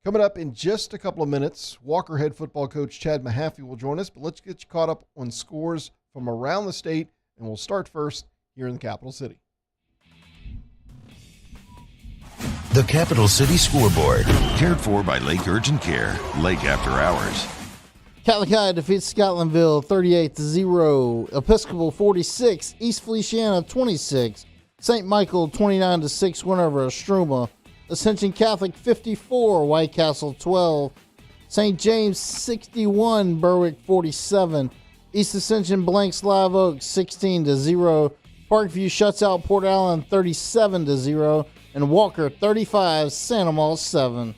S6: Coming up in just a couple of minutes, Walker head football coach Chad Mahaffey will join us, but let's get you caught up on scores from around the state, and we'll start first here in the capital city.
S1: The Capital City Scoreboard, cared for by Lake Urgent Care, Lake After Hours.
S15: Catholic High defeats Scotlandville 38-0. Episcopal 46, East Feliciana 26. St. Michael 29-6 win over Estruma. Ascension Catholic 54, White Castle 12. St. James 61, Berwick 47. East Ascension blanks Live Oak 16-0. Parkview shuts out Port Allen 37-0. And Walker 35, Santa Maria 7.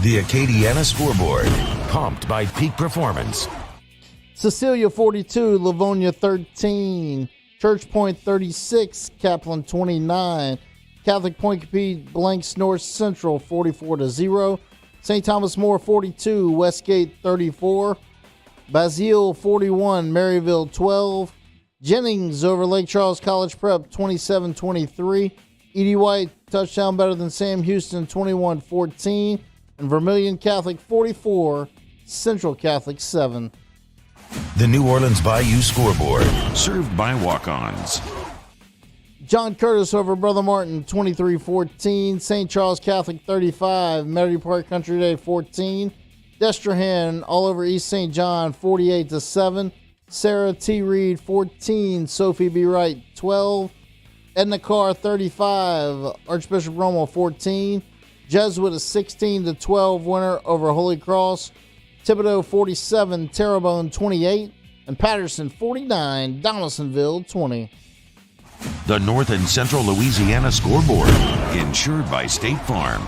S1: The Acadiana Scoreboard, pumped by Peak Performance.
S15: Cecilia 42, Livonia 13. Church Point 36, Kaplan 29. Catholic Point Capede blanks North Central 44-0. St. Thomas More 42, Westgate 34. Basile 41, Maryville 12. Jennings over Lake Charles College Prep 27-23. Edie White touchdown better than Sam Houston 21-14. And Vermilion Catholic 44, Central Catholic 7.
S1: The New Orleans Bayou Scoreboard, served by walk-ons.
S15: John Curtis over Brother Martin 23-14. St. Charles Catholic 35, Metairie Park Country Day 14. Destrehan all over East St. John 48-7. Sarah T. Reed 14, Sophie B. Wright 12. Edna Carr 35, Archbishop Romo 14. Jesuit a 16-12 winner over Holy Cross. Thibodeau 47, Terrebonne 28. And Patterson 49, Donaldsonville 20.
S1: The North and Central Louisiana Scoreboard, insured by State Farm.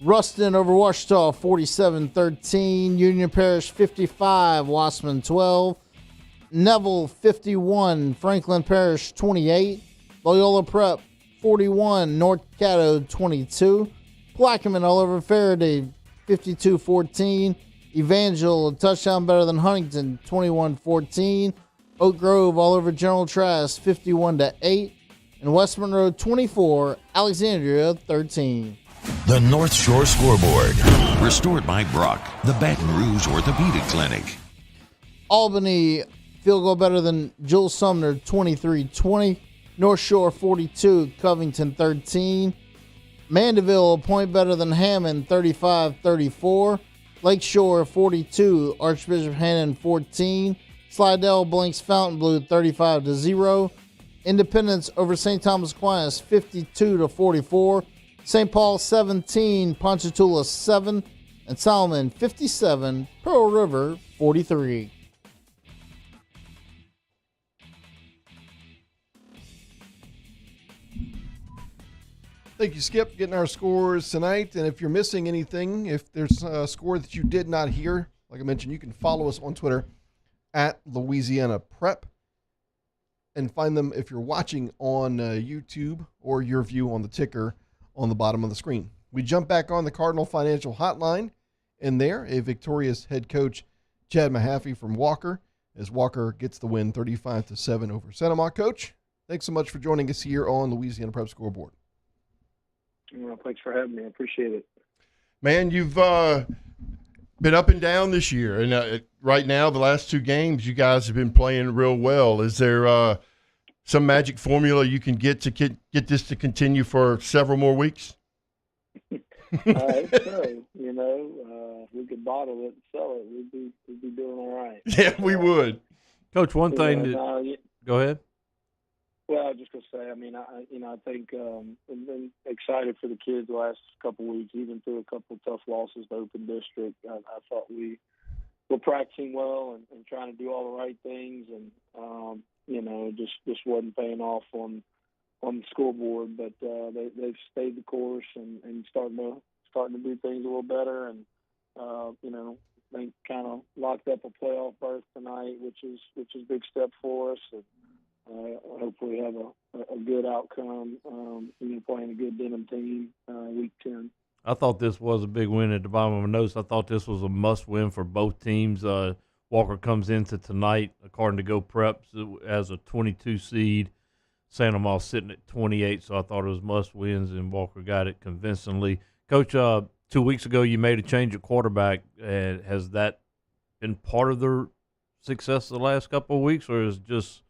S15: Ruston over Ouachita 47-13. Union Parish 55, Wassman 12. Neville 51, Franklin Parish 28. Loyola Prep 41, North Caddo 22. Plaquemine all over Faraday 52-14. Evangel a touchdown better than Huntington 21-14. Oak Grove all over General Trask 51-8. And West Monroe 24, Alexandria 13.
S1: The North Shore Scoreboard, restored by Brock, the Baton Rouge Orthopedic Clinic.
S15: Albany field goal better than Jules Sumner 23-20. North Shore 42, Covington 13. Mandeville a point better than Hammond 35-34. Lakeshore 42, Archbishop Hannon 14. Slidell blinks Fontainebleau 35-0. Independence over St. Thomas Aquinas 52-44. St. Paul 17, Ponchatoula 7. And Solomon 57, Pearl River 43.
S6: Thank you, Skip, getting our scores tonight. And if you're missing anything, if there's a score that you did not hear, like I mentioned, you can follow us on Twitter at Louisiana Prep and find them if you're watching on YouTube or your view on the ticker on the bottom of the screen. We jump back on the Cardinal Financial Hotline, and there, a victorious head coach, Chad Mahaffey from Walker, as Walker gets the win 35-7 over Santamont. Coach, thanks so much for joining us here on Louisiana Prep Scoreboard.
S3: Well, thanks for having me. I appreciate it.
S7: Man, you've been up and down this year, and right now, the last two games, you guys have been playing real well. Is there some magic formula you can get to get this to continue for several more weeks?
S3: So, we could bottle it and sell it. We'd be doing all right.
S7: Yeah, we would.
S8: Coach, one thing. Go ahead.
S3: Well, I was just gonna say. I mean, I think I've been excited for the kids the last couple of weeks, even through a couple of tough losses to Open District. I thought we were practicing well and trying to do all the right things, and just wasn't paying off on the scoreboard. But they've stayed the course and starting to do things a little better, and they kind of locked up a playoff berth tonight, which is a big step for us. And, hopefully have a good outcome, playing a good Denham team week 10.
S8: I thought this was a big win at the bottom of my notes. I thought this was a must-win for both teams. Walker comes into tonight, according to Go Prep, as a 22 seed. Santa Maria sitting at 28, so I thought it was must-wins, and Walker got it convincingly. Coach, 2 weeks ago you made a change at quarterback. Has that been part of the success of the last couple of weeks, or is it just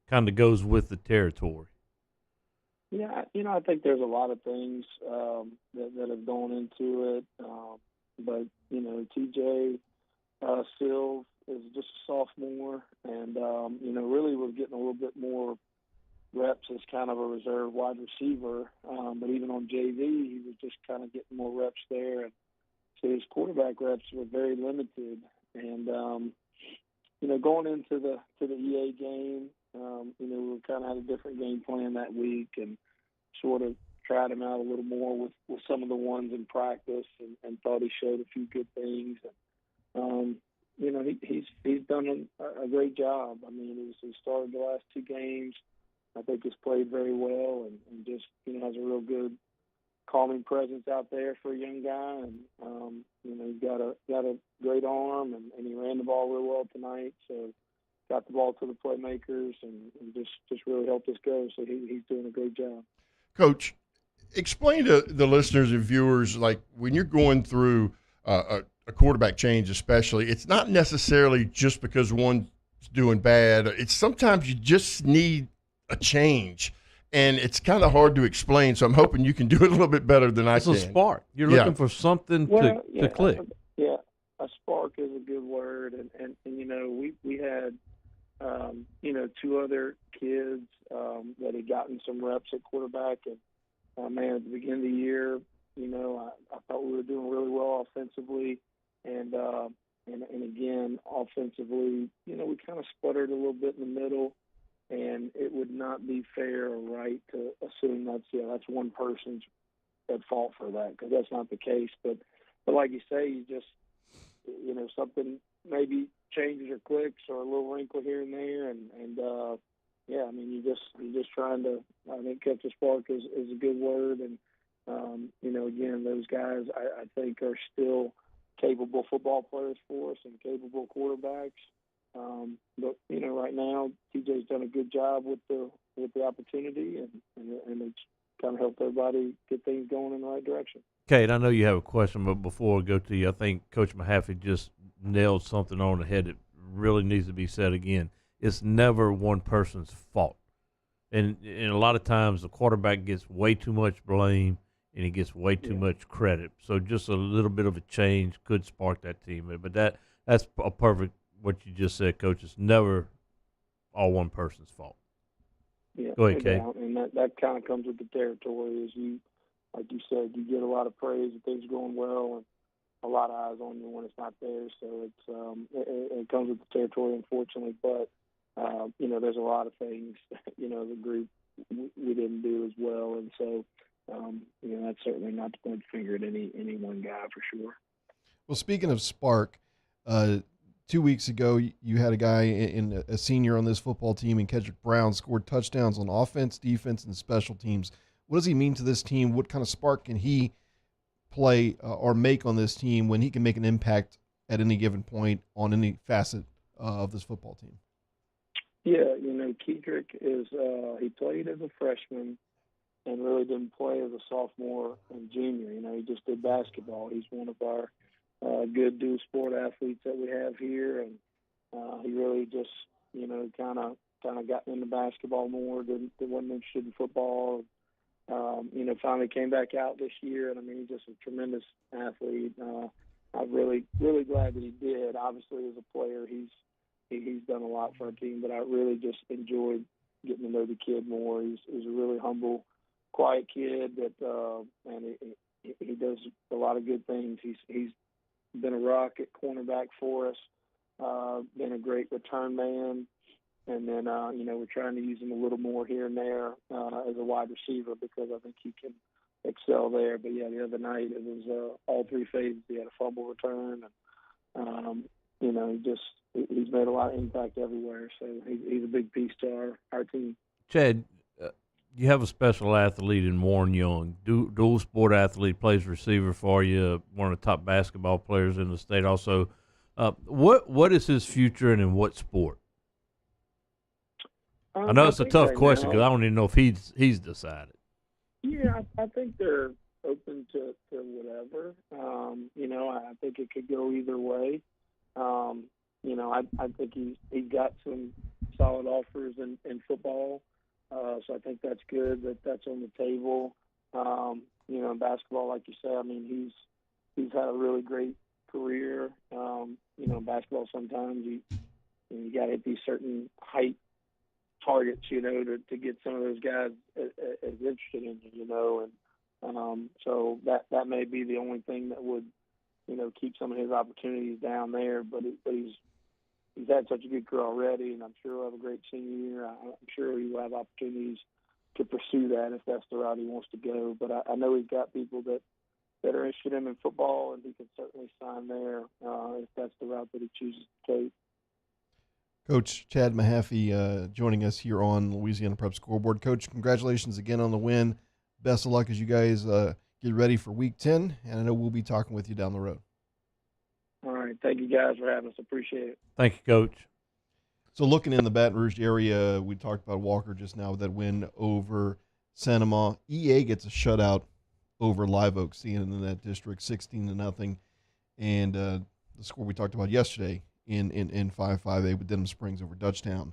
S8: kind of goes with the territory?
S3: Yeah, I think there's a lot of things that have gone into it. But, TJ Silv is just a sophomore, and, really was getting a little bit more reps as kind of a reserve wide receiver. But even on JV, he was just kind of getting more reps there. And so his quarterback reps were very limited. And, going into the EA game, we kind of had a different game plan that week and sort of tried him out a little more with some of the ones in practice and thought he showed a few good things. And, he's done a great job. I mean, he started the last two games. I think he's played very well and just, has a real good calming presence out there for a young guy, and he's got a great arm, and he ran the ball real well tonight. So got the ball to the playmakers and just really helped us go. So he's doing a great job.
S7: Coach, explain to the listeners and viewers, like when you're going through a quarterback change, especially, it's not necessarily just because one's doing bad. It's sometimes you just need a change. And it's kind of hard to explain, so I'm hoping you can do it a little bit better than I can.
S8: It's a spark. You're looking for something to click.
S3: Yeah, a spark is a good word. And we had, two other kids that had gotten some reps at quarterback. And, man, at the beginning of the year, I thought we were doing really well offensively. And again, offensively, we kind of sputtered a little bit in the middle. And it would not be fair or right to assume that's one person's at fault for that, because that's not the case. But like you say, you just something maybe changes or clicks or a little wrinkle here and there, and you're just trying to, I think, catch a spark is a good word. And again, those guys I think are still capable football players for us and capable quarterbacks. But right now, TJ's done a good job with the opportunity, and it's kind of helped everybody get things going in the right direction.
S8: Kate, I know you have a question, but before I go to you, I think Coach Mahaffey just nailed something on the head that really needs to be said again. It's never one person's fault, and a lot of times the quarterback gets way too much blame and he gets way too much credit. So just a little bit of a change could spark that team. But that's a perfect. What you just said, Coach, is never all one person's fault.
S3: Yeah,
S8: go ahead, Kay.
S3: And that kind of comes with the territory. Is you, like you said, you get a lot of praise if things are going well, and a lot of eyes on you when it's not there. So it comes with the territory, unfortunately. But there's a lot of things the group we didn't do as well, and so that's certainly not to point the finger at any one guy for sure.
S6: Well, speaking of spark. 2 weeks ago, you had a guy in a senior on this football team in Kedrick Brown scored touchdowns on offense, defense, and special teams. What does he mean to this team? What kind of spark can he play or make on this team when he can make an impact at any given point on any facet of this football team?
S3: Yeah, Kedrick is he played as a freshman and really didn't play as a sophomore and junior. He just did basketball. He's one of our good dual sport athletes that we have here, and he really just kind of gotten into basketball more. Wasn't interested in football. Finally came back out this year, and he's just a tremendous athlete. I'm really glad that he did. Obviously, as a player, he's done a lot for our team, but I really just enjoyed getting to know the kid more. He's a really humble, quiet kid and he does a lot of good things. He's been a rock at cornerback for us, been a great return man, and then we're trying to use him a little more here and there as a wide receiver because I think he can excel there. But yeah, the other night it was all three phases. He had a fumble return, and he's made a lot of impact everywhere. So he's a big piece to our team.
S8: Chad, you have a special athlete in Warren Young, dual sport athlete, plays receiver for you, one of the top basketball players in the state also. What is his future and in what sport? I know it's a tough question because I don't even know if he's decided.
S3: Yeah, I think they're open to whatever. I think it could go either way. I think he's got some solid offers in football. So I think that's good that's on the table. In basketball, like you say, he's had a really great career. In basketball, sometimes you got to hit these certain height targets, to get some of those guys as interested in you, and so that may be the only thing that would, keep some of his opportunities down there. But he's had such a good career already, and I'm sure he'll have a great senior year. I'm sure he will have opportunities to pursue that if that's the route he wants to go. But I know he's got people that are interested in him in football, and he can certainly sign there if that's the route that he chooses to take.
S6: Coach Chad Mahaffey joining us here on Louisiana Prep Scoreboard. Coach, congratulations again on the win. Best of luck as you guys get ready for Week 10, and I know we'll be talking with you down the road.
S3: All right. Thank you guys for having us. Appreciate it.
S8: Thank you, Coach.
S6: So looking in the Baton Rouge area, we talked about Walker just now with that win over Santa Ma. EA gets a shutout over Live Oak, seeing in that district 16-0. And the score we talked about yesterday in 5-5A with Denham Springs over Dutchtown.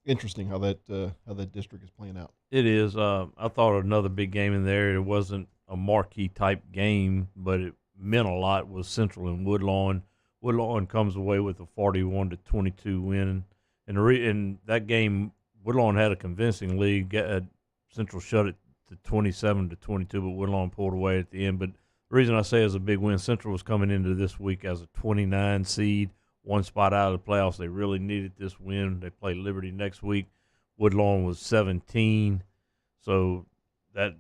S6: Interesting how that district is playing out.
S8: It is. I thought another big game in there. It wasn't a marquee type game, but it meant a lot. Was Central and Woodlawn. Woodlawn comes away with a 41-22 win, and that game Woodlawn had a convincing lead. Central shut it to 27-22, but Woodlawn pulled away at the end. But the reason I say it's a big win, Central was coming into this week as a 29 seed, one spot out of the playoffs. They really needed this win. They play Liberty next week. Woodlawn was 17, so that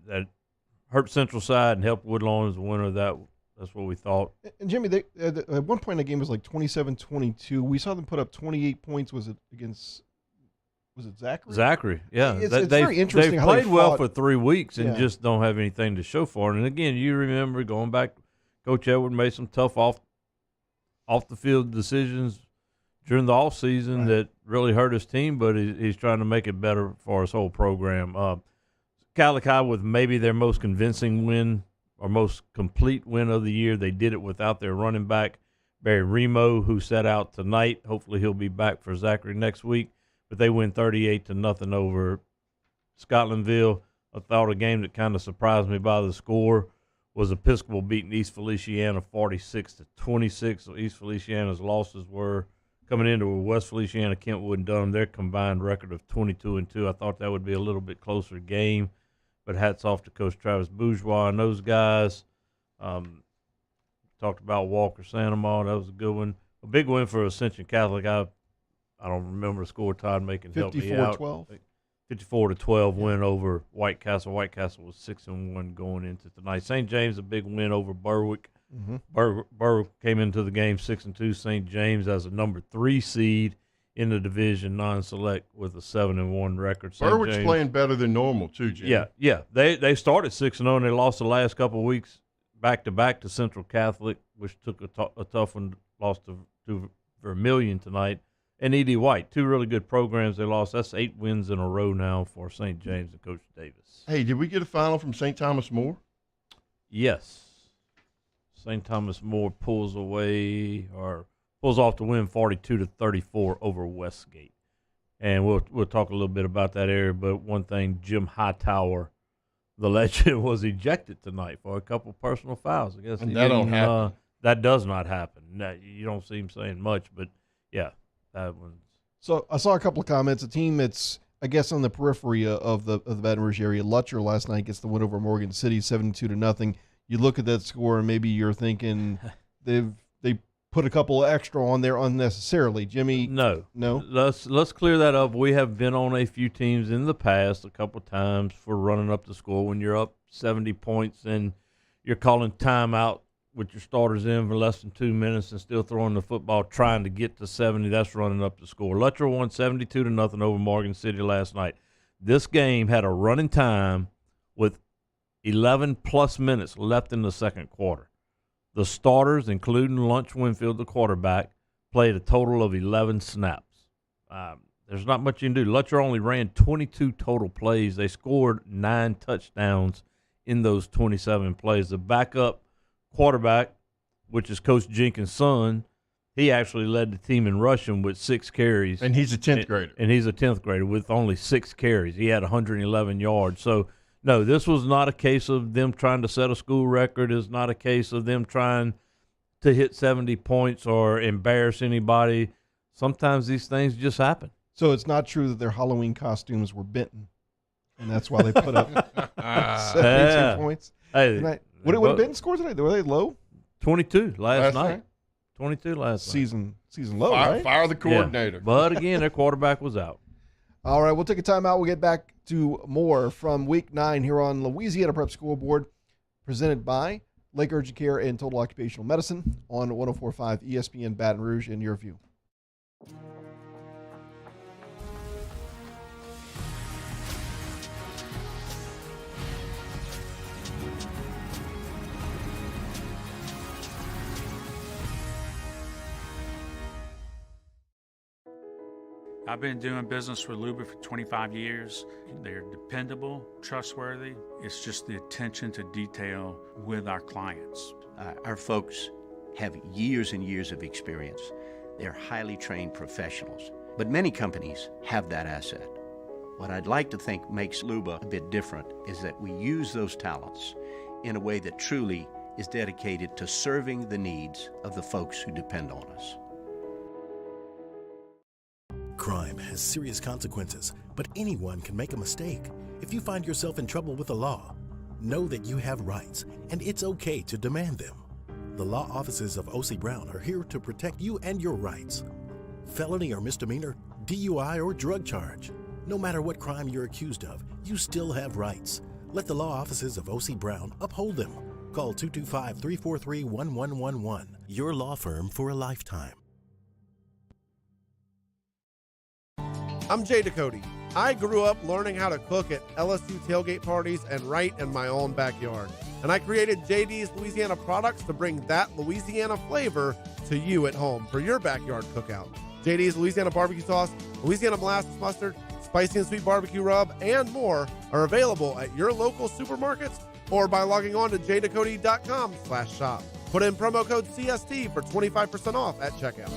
S8: hurt Central side and helped Woodlawn as a winner of that. That's what we thought.
S6: And Jimmy, they, at one point in the game it was like 27-22. We saw them put up 28 points. Was it Zachary?
S8: Zachary, yeah.
S6: It's very interesting.
S8: They've
S6: how
S8: played
S6: they
S8: well
S6: fought.
S8: for 3 weeks and just don't have anything to show for it. And again, you remember going back, Coach Edward made some tough off the field decisions during the off season that really hurt his team, but he's trying to make it better for his whole program. Calicut with maybe their most convincing win or most complete win of the year. They did it without their running back, Barry Remo, who sat out tonight. Hopefully he'll be back for Zachary next week. But they win 38-0 over Scotlandville. I thought a game that kind of surprised me by the score was Episcopal beating East Feliciana 46-26. So East Feliciana's losses were coming into West Feliciana, Kentwood, and Dunham. Their combined record of 22-2. I thought that would be a little bit closer game. But hats off to Coach Travis Bourgeois and those guys. Talked about Walker Santa Ma. That was a good one. A big win for Ascension Catholic. I don't remember the score. Todd Macon helped me out.
S6: 54-12.
S8: 54-12 win over White Castle. White Castle was 6-1 going into tonight. St. James a big win over Berwick. Berwick came into the game 6-2. St. James as a number 3 seed in the division non-select with a 7-1 record.
S7: Berwick's playing better than normal too, Jim.
S8: Yeah. They started 6-0 and they lost the last couple of weeks back to Central Catholic, which took a tough one. Lost to Vermilion tonight, and E.D. White. 2 really good programs they lost. That's 8 wins in a row now for St. James and Coach Davis.
S7: Hey, did we get a final from St. Thomas More?
S8: Yes. St. Thomas More pulls off to win 42-34 over Westgate. And we'll talk a little bit about that area, but one thing, Jim Hightower, the legend, was ejected tonight for a couple personal fouls. I guess
S7: and that don't happen.
S8: That does not happen. You don't see him saying much, but yeah, that one.
S6: So I saw a couple of comments. A team that's, I guess, on the periphery of the Baton Rouge area, Lutcher last night gets the win over Morgan City 72-0. You look at that score and maybe you're thinking they put a couple extra on there unnecessarily. Jimmy?
S8: No. Let's clear that up. We have been on a few teams in the past a couple times for running up the score when you're up 70 points and you're calling timeout with your starters in for less than 2 minutes and still throwing the football trying to get to 70. That's running up the score. Lutcher won 72-0 over Morgan City last night. This game had a running time with 11-plus minutes left in the second quarter. The starters, including Lunch Winfield, the quarterback, played a total of 11 snaps. There's not much you can do. Lutcher only ran 22 total plays. They scored 9 touchdowns in those 27 plays. The backup quarterback, which is Coach Jenkins' son, he actually led the team in rushing with 6 carries.
S7: And he's a 10th grader.
S8: And he's a 10th grader with only 6 carries. He had 111 yards. So, no, this was not a case of them trying to set a school record. It's not a case of them trying to hit 70 points or embarrass anybody. Sometimes these things just happen.
S6: So it's not true that their Halloween costumes were Benton, and that's why they put up 72 points.
S8: Hey,
S6: what did Benton score tonight? Were they low?
S8: 22 last night. 22 last
S6: night. Season low, right?
S7: Fire the coordinator.
S8: Yeah. But, again, their quarterback was out.
S6: All right, we'll take a timeout. We'll get back to more from Week 9 here on Louisiana Prep Scoreboard, presented by Lake Urgent Care and Total Occupational Medicine on 104.5 ESPN Baton Rouge in your view.
S13: I've been doing business with Luba for 25 years. They're dependable, trustworthy. It's just the attention to detail with our clients.
S14: Our folks have years and years of experience. They're highly trained professionals. But many companies have that asset. What I'd like to think makes Luba a bit different is that we use those talents in a way that truly is dedicated to serving the needs of the folks who depend on us.
S5: Crime has serious consequences, but anyone can make a mistake. If you find yourself in trouble with the law, know that you have rights, and it's okay to demand them. The law offices of O.C. Brown are here to protect you and your rights. Felony or misdemeanor, DUI or drug charge. No matter what crime you're accused of, you still have rights. Let the law offices of O.C. Brown uphold them. Call 225-343-1111. Your law firm for a lifetime.
S4: I'm Jay Ducote. I grew up learning how to cook at LSU tailgate parties and right in my own backyard. And I created JD's Louisiana products to bring that Louisiana flavor to you at home for your backyard cookout. JD's Louisiana barbecue sauce, Louisiana molasses mustard, spicy and sweet barbecue rub, and more are available at your local supermarkets or by logging on to jducote.com/shop. Put in promo code CST for 25% off at checkout.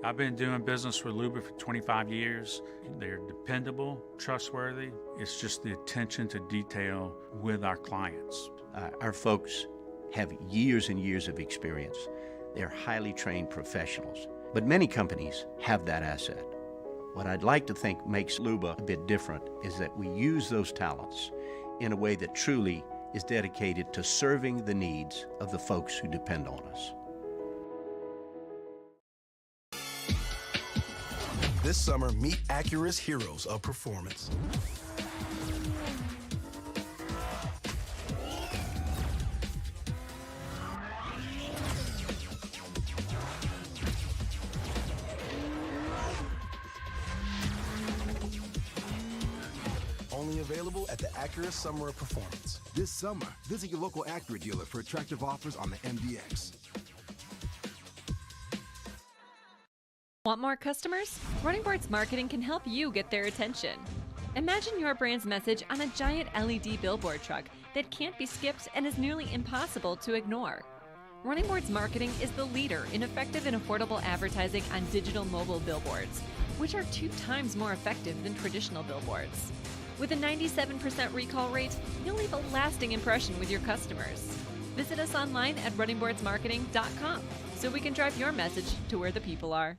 S13: I've been doing business with Luba for 25 years. They're dependable, trustworthy. It's just the attention to detail with our clients.
S14: Our folks have years and years of experience. They're highly trained professionals. But many companies have that asset. What I'd like to think makes Luba a bit different is that we use those talents in a way that truly is dedicated to serving the needs of the folks who depend on us.
S5: This summer, meet Acura's heroes of performance. Only available at the Acura Summer of Performance.
S20: This summer, visit your local Acura dealer for attractive offers on the MDX.
S24: Want more customers? Running Boards Marketing can help you get their attention. Imagine your brand's message on a giant LED billboard truck that can't be skipped and is nearly impossible to ignore. Running Boards Marketing is the leader in effective and affordable advertising on digital mobile billboards, which are 2 times more effective than traditional billboards. With a 97% recall rate, you'll leave a lasting impression with your customers. Visit us online at runningboardsmarketing.com so we can drive your message to where the people are.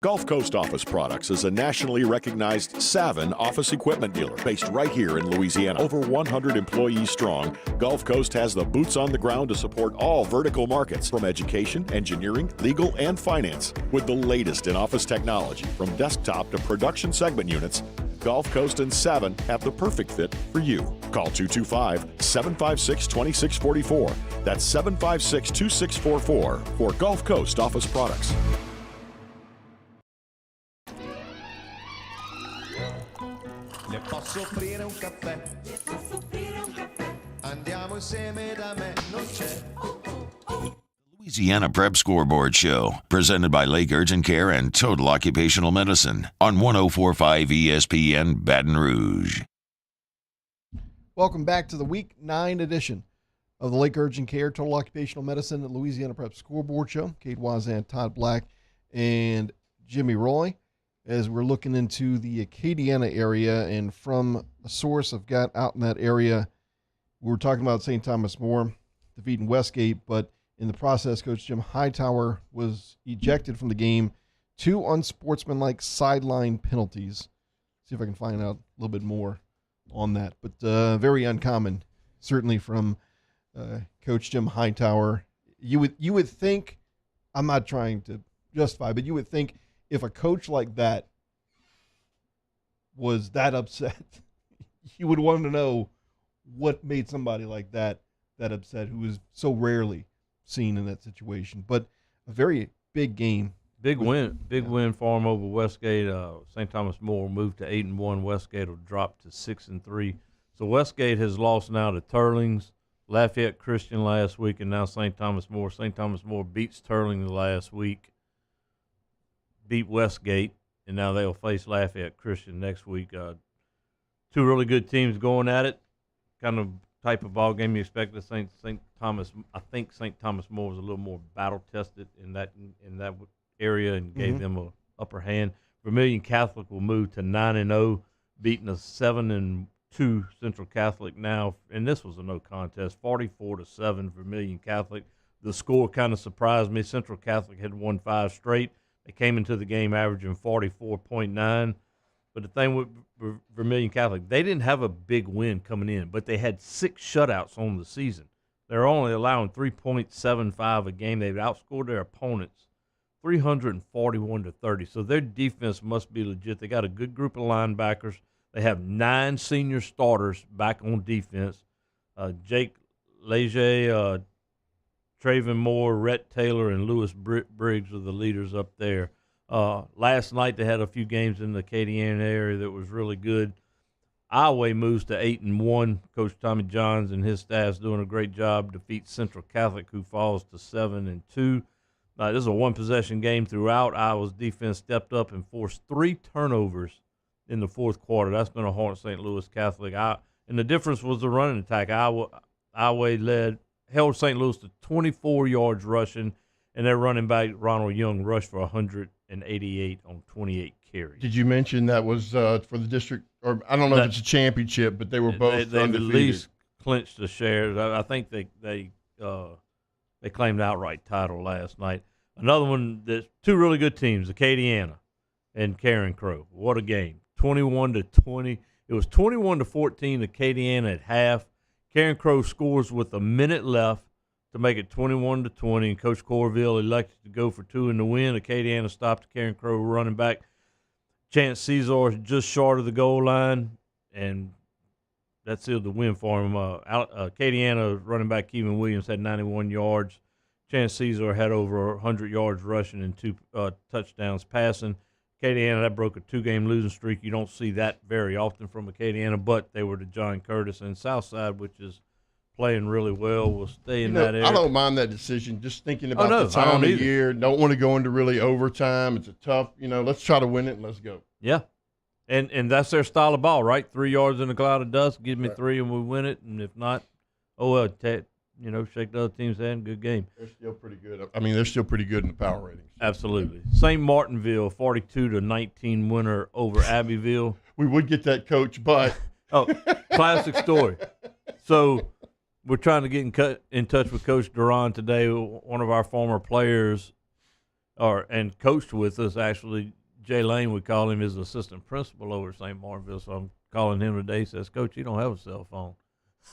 S12: Gulf Coast Office Products is a nationally recognized Savin office equipment dealer based right here in Louisiana. Over 100 employees strong, Gulf Coast has the boots on the ground to support all vertical markets, from education, engineering, legal, and finance. With the latest in office technology, from desktop to production segment units, Gulf Coast and Savin have the perfect fit for you. Call 225-756-2644. That's 756-2644 for Gulf Coast Office Products.
S9: Le posso offrire un caffè? Andiamo insieme da me, non c'è.
S1: Louisiana Prep Scoreboard Show, presented by Lake Urgent Care and Total Occupational Medicine on 104.5 ESPN Baton Rouge.
S6: Welcome back to the Week 9 edition of the Lake Urgent Care Total Occupational Medicine at Louisiana Prep Scoreboard Show. Kate Wazan, Todd Black, and Jimmy Roy, as we're looking into the Acadiana area. And from a source I've got out in that area, we were talking about St. Thomas More defeating Westgate, but in the process, Coach Jim Hightower was ejected from the game. 2 unsportsmanlike sideline penalties. See if I can find out a little bit more on that. But very uncommon, certainly from Coach Jim Hightower. You would think, I'm not trying to justify, but you would think if a coach like that was that upset, you would want to know what made somebody like that upset, who is so rarely seen in that situation. But a very big game.
S8: Big win for him over Westgate. St. Thomas More moved to 8-1. Westgate will drop to 6-3. So Westgate has lost now to Turlings, Lafayette Christian last week, and now St. Thomas More. St. Thomas More beat Sterling the last week, beat Westgate, and now they'll face Lafayette Christian next week. Two really good teams going at it. Kind of type of ball game you expect at St. Thomas. I think St. Thomas More was a little more battle tested in that area and gave them a upper hand. Vermilion Catholic will move to 9-0, beating a 7-2 Central Catholic now, and this was a no contest, 44-7 Vermilion Catholic. The score kind of surprised me. Central Catholic had won 5 straight. They came into the game averaging 44.9. But the thing with Vermilion Catholic, they didn't have a big win coming in, but they had 6 shutouts on the season. They're only allowing 3.75 a game. They've outscored their opponents 341-30. So their defense must be legit. They got a good group of linebackers. They have 9 senior starters back on defense. Jake Leger, Traven Moore, Rhett Taylor, and Lewis Briggs are the leaders up there. Last night they had a few games in the Acadiana area that was really good. Iowa moves to 8-1. Coach Tommy Johns and his staff's doing a great job. Defeats Central Catholic, who falls to 7-2. This is a one-possession game throughout. Iowa's defense stepped up and forced 3 turnovers in the fourth quarter. That's going to haunt St. Louis Catholic. And the difference was the running attack. Iowa held St. Louis to 24 yards rushing, and their running back, Ronald Young, rushed for 188 on 28 carries.
S7: Did you mention that was for the district? Or I don't know if it's a championship, but they were both
S8: they
S7: undefeated.
S8: at least clinched the shares. I think they claimed outright title last night. Another one, there's 2 really good teams, Acadiana and Karen Crow. What a game. 21-20. It was 21-14 Acadiana at half. Karen Crow scores with a minute left to make it 21-20, and Coach Corville elected to go for 2 in the win. Acadiana stopped Karen Crow running back. Chance Caesar just short of the goal line, and that sealed the win for him. Acadiana running back Kevin Williams had 91 yards. Chance Caesar had over 100 yards rushing and 2 touchdowns passing. Acadiana, that broke a 2-game losing streak. You don't see that very often from Acadiana, but they were to John Curtis and Southside, which is playing really well, will stay in that area.
S7: I don't mind that decision. Just thinking about the time of year, don't want to go into really overtime. It's a tough, let's try to win it and let's go.
S8: Yeah, and that's their style of ball, right? 3 yards in a cloud of dust, give me 3 and we win it, and if not, shake the other team's hand. Good game.
S7: They're still pretty good. They're still pretty good in the power ratings.
S8: Absolutely. St. Martinville, 42-19 winner over Abbeville.
S7: We would get that, Coach, but
S8: classic story. So we're trying to get in touch with Coach Duran today. One of our former players, and coached with us actually, Jay Lane, we call him, his assistant principal over at St. Martinville. So I'm calling him today. He says, Coach, you don't have a cell phone.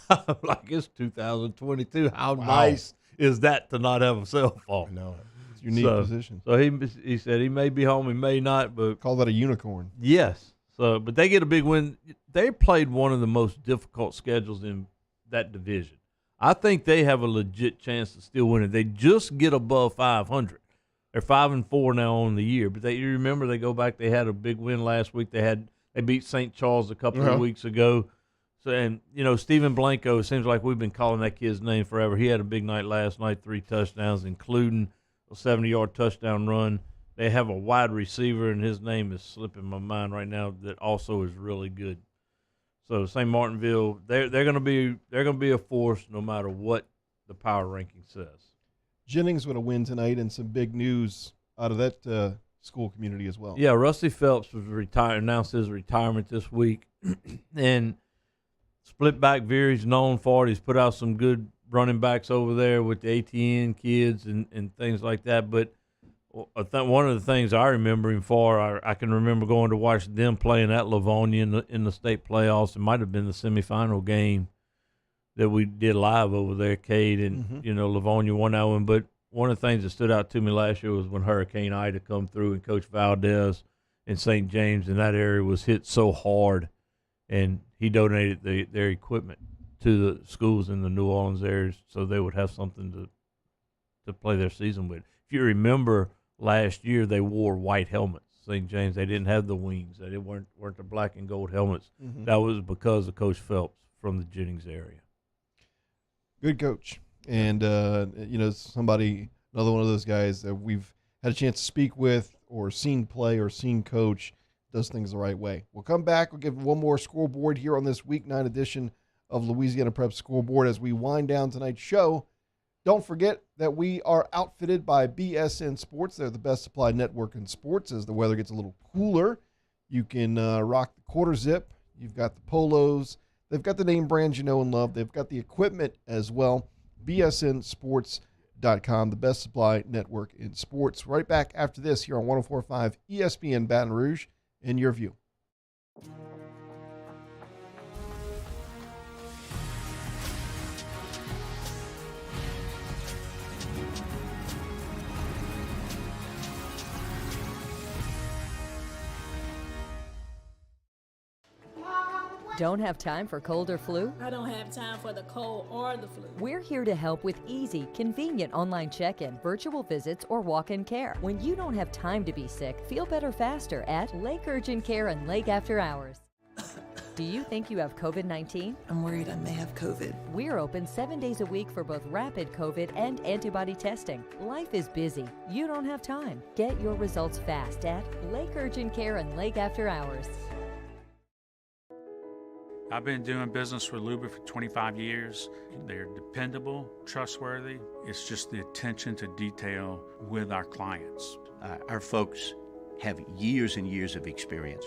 S8: I'm like, it's 2022. How nice is that to not have a cell phone?
S6: No, it's a unique position.
S8: So he said he may be home, he may not, but
S6: call that a unicorn.
S8: Yes. So, but they get a big win. They played one of the most difficult schedules in that division. I think they have a legit chance to still win it. They just get above 500. They're 5-4 now on the year. But you remember they go back. They had a big win last week. They beat St. Charles a couple of weeks ago. So, and Stephen Blanco, it seems like we've been calling that kid's name forever. He had a big night last night, 3 touchdowns, including a 70-yard touchdown run. They have a wide receiver, and his name is slipping my mind right now, that also is really good. So St. Martinville, they're going to be a force no matter what the power ranking says.
S6: Jennings with a win tonight, and some big news out of that school community as well.
S8: Yeah, Rusty Phelps was announced his retirement this week, and split back veer, he's known for it. He's put out some good running backs over there with the ATN kids and things like that. But one of the things I remember him for, I can remember going to watch them playing at Livonia in the state playoffs. It might have been the semifinal game that we did live over there, Cade, and Livonia won that one. But one of the things that stood out to me last year was when Hurricane Ida come through, and Coach Valdez in St. James in that area was hit so hard, and he donated their equipment to the schools in the New Orleans area so they would have something to play their season with. If you remember last year, they wore white helmets. St. James, they didn't have the wings. They weren't the black and gold helmets. That was because of Coach Phelps from the Jennings area.
S6: Good coach. And, another one of those guys that we've had a chance to speak with or seen play or seen coach, does things the right way. We'll come back. We'll give one more scoreboard here on this Week 9 edition of Louisiana Prep Scoreboard as we wind down tonight's show. Don't forget that we are outfitted by BSN Sports. They're the best supply network in sports. As the weather gets a little cooler, you can rock the quarter zip. You've got the polos. They've got the name brands you know and love. They've got the equipment as well. BSNSports.com, the best supply network in sports. Right back after this here on 104.5 ESPN Baton Rouge in your view.
S18: Don't have time for cold or flu?
S10: I don't have time for the cold or the flu.
S18: We're here to help with easy, convenient online check-in, virtual visits, or walk-in care. When you don't have time to be sick, feel better faster at Lake Urgent Care and Lake After Hours. Do you think you have COVID-19?
S21: I'm worried I may have COVID.
S18: We're open 7 days a week for both rapid COVID and antibody testing. Life is busy. You don't have time. Get your results fast at Lake Urgent Care and Lake After Hours.
S13: I've been doing business with Luba for 25 years. They're dependable, trustworthy. It's just the attention to detail with our clients.
S14: Our folks have years and years of experience.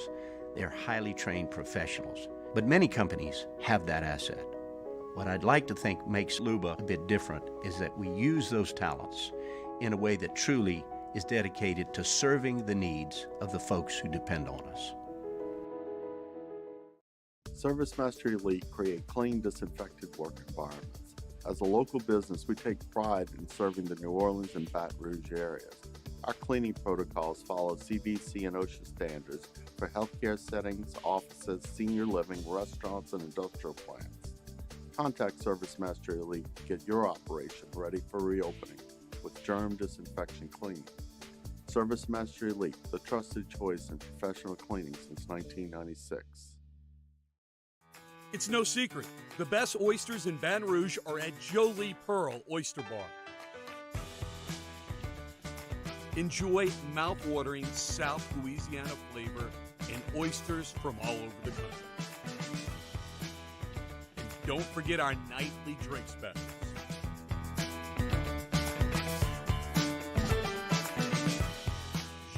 S14: They're highly trained professionals, but many companies have that asset. What I'd like to think makes Luba a bit different is that we use those talents in a way that truly is dedicated to serving the needs of the folks who depend on us.
S2: ServiceMaster Elite create clean, disinfected work environments. As a local business, we take pride in serving the New Orleans and Baton Rouge areas. Our cleaning protocols follow CDC and OSHA standards for healthcare settings, offices, senior living, restaurants, and industrial plants. Contact ServiceMaster Elite to get your operation ready for reopening with germ disinfection cleaning. ServiceMaster Elite, the trusted choice in professional cleaning since 1996.
S11: It's no secret. The best oysters in Baton Rouge are at Jolie Pearl Oyster Bar. Enjoy mouth-watering South Louisiana flavor and oysters from all over the country. And don't forget our nightly drink specials.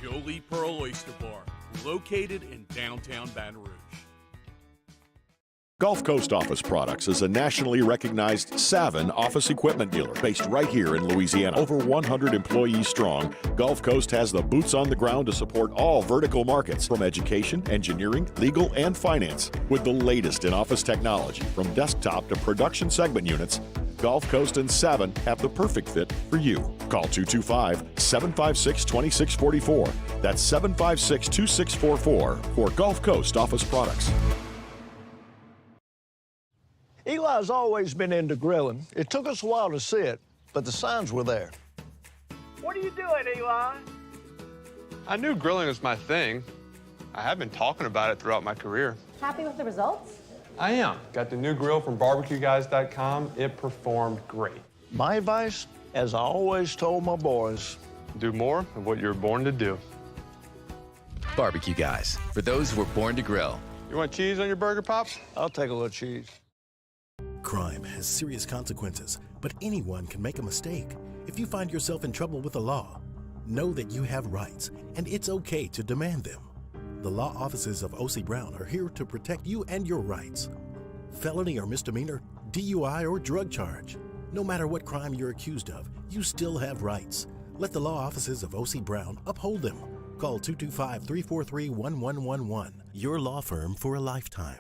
S11: Jolie Pearl Oyster Bar, located in downtown Baton Rouge.
S12: Gulf Coast Office Products is a nationally recognized Savin office equipment dealer based right here in Louisiana. Over 100 employees strong, Gulf Coast has the boots on the ground to support all vertical markets from education, engineering, legal, and finance. With the latest in office technology from desktop to production segment units, Gulf Coast and Savin have the perfect fit for you. Call 225-756-2644. That's 756-2644 for Gulf Coast Office Products.
S17: Eli's always been into grilling. It took us a while to see it, but the signs were there.
S16: What are you doing, Eli? I knew grilling was my thing. I have been talking about it throughout my career.
S22: Happy with the results?
S16: I am. Got the new grill from barbecueguys.com. It performed great.
S17: My advice, as I always told my boys,
S16: do more of what you were born to do.
S19: Barbecue Guys, for those who were born to grill.
S16: You want cheese on your burger, Pops?
S17: I'll take a little cheese.
S5: Crime has serious consequences, but anyone can make a mistake. If you find yourself in trouble with the law, know that you have rights, and it's okay to demand them. The law offices of O.C. Brown are here to protect you and your rights. Felony or misdemeanor, DUI or drug charge. No matter what crime you're accused of, you still have rights. Let the law offices of O.C. Brown uphold them. Call 225-343-1111. Your law firm for a lifetime.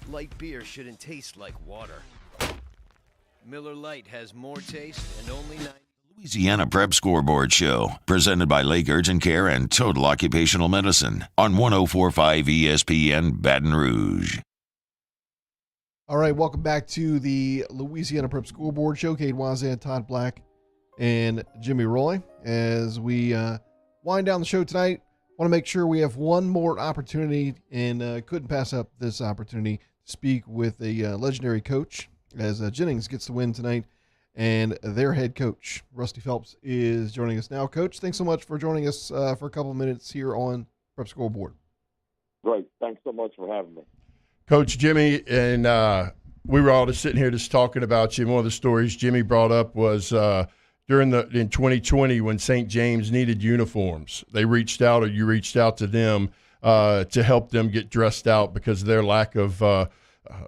S23: Light beer shouldn't taste like water. Miller Lite has more taste and only 9.
S1: Louisiana Prep Scoreboard Show, presented by Lake Urgent Care and Total Occupational Medicine on 104.5 ESPN Baton Rouge.
S6: All right, welcome back to the Louisiana Prep Scoreboard Show. Cade Wazan, Todd Black, and Jimmy Roy. As we wind down the show tonight, Want to make sure we have one more opportunity, and couldn't pass up this opportunity to speak with a legendary coach as Jennings gets the win tonight, and their head coach, Rusty Phelps, is joining us now. Coach, thanks so much for joining us for a couple of minutes here on Prep Scoreboard.
S3: Great. Thanks so much for having me.
S7: Coach Jimmy, and we were all just sitting here just talking about you. And one of the stories Jimmy brought up was in 2020 when St. James needed uniforms. They reached out, or you reached out to them to help them get dressed out because of their lack of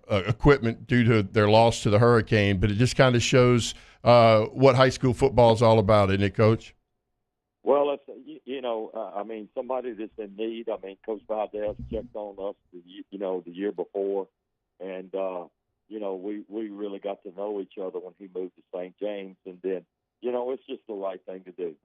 S7: equipment due to their loss to the hurricane. But it just kind of shows what high school football is all about, isn't it, Coach?
S3: Well, it's, somebody that's in need. Coach Valdez checked on us, the year before, and we really got to know each other when he moved to St. James, and then it's just the right thing to do.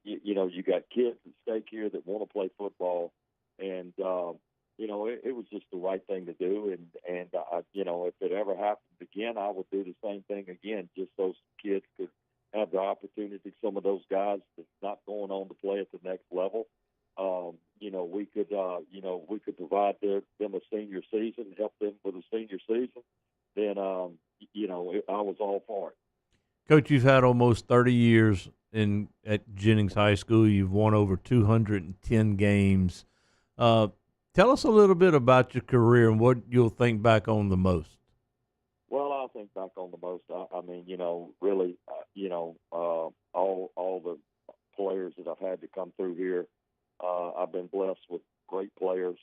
S3: You got kids that stake here that want to play football, and it was just the right thing to do. And if it ever happened again, I would do the same thing again, just so kids could have the opportunity. Some of those guys that's not going on to play at the next level, we could provide them a senior season, help them with a senior season. Then I was all for it.
S8: Coach, you've had almost 30 years at Jennings High School. You've won over 210 games. Tell us a little bit about your career and what you'll think back on the most.
S3: Well, I'll think back on the most. All the players that I've had to come through here, I've been blessed with great players,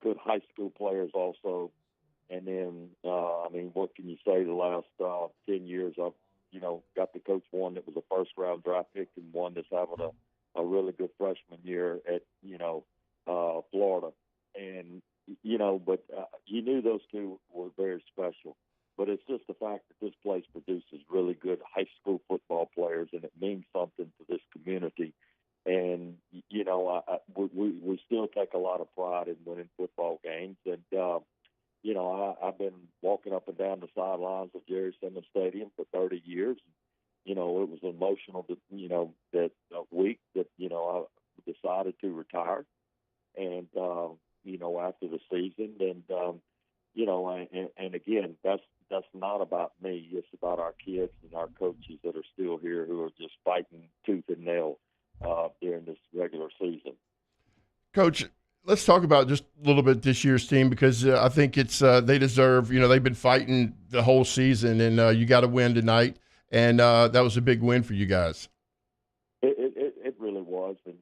S3: good high school players also. And then, what can you say? The last 10 years, I've got to coach one that was a first-round draft pick and one that's having a really good freshman year at, Florida. And, but you knew those two were very special. But it's just the fact that this place produces really good high school football players, and it means something to this community. And, we still take a lot of pride in winning football games. And, I've been walking up and down the sidelines of Jerry Simmons Stadium for 30 years. It was emotional that week that, I decided to retire. And, after the season, and again, that's not about me. It's about our kids and our coaches that are still here who are just fighting tooth and nail during this regular season.
S7: Coach, let's talk about just a little bit this year's team, because I think it's they deserve, they've been fighting the whole season, and you got to win tonight, and that was a big win for you guys.
S3: It really was. And,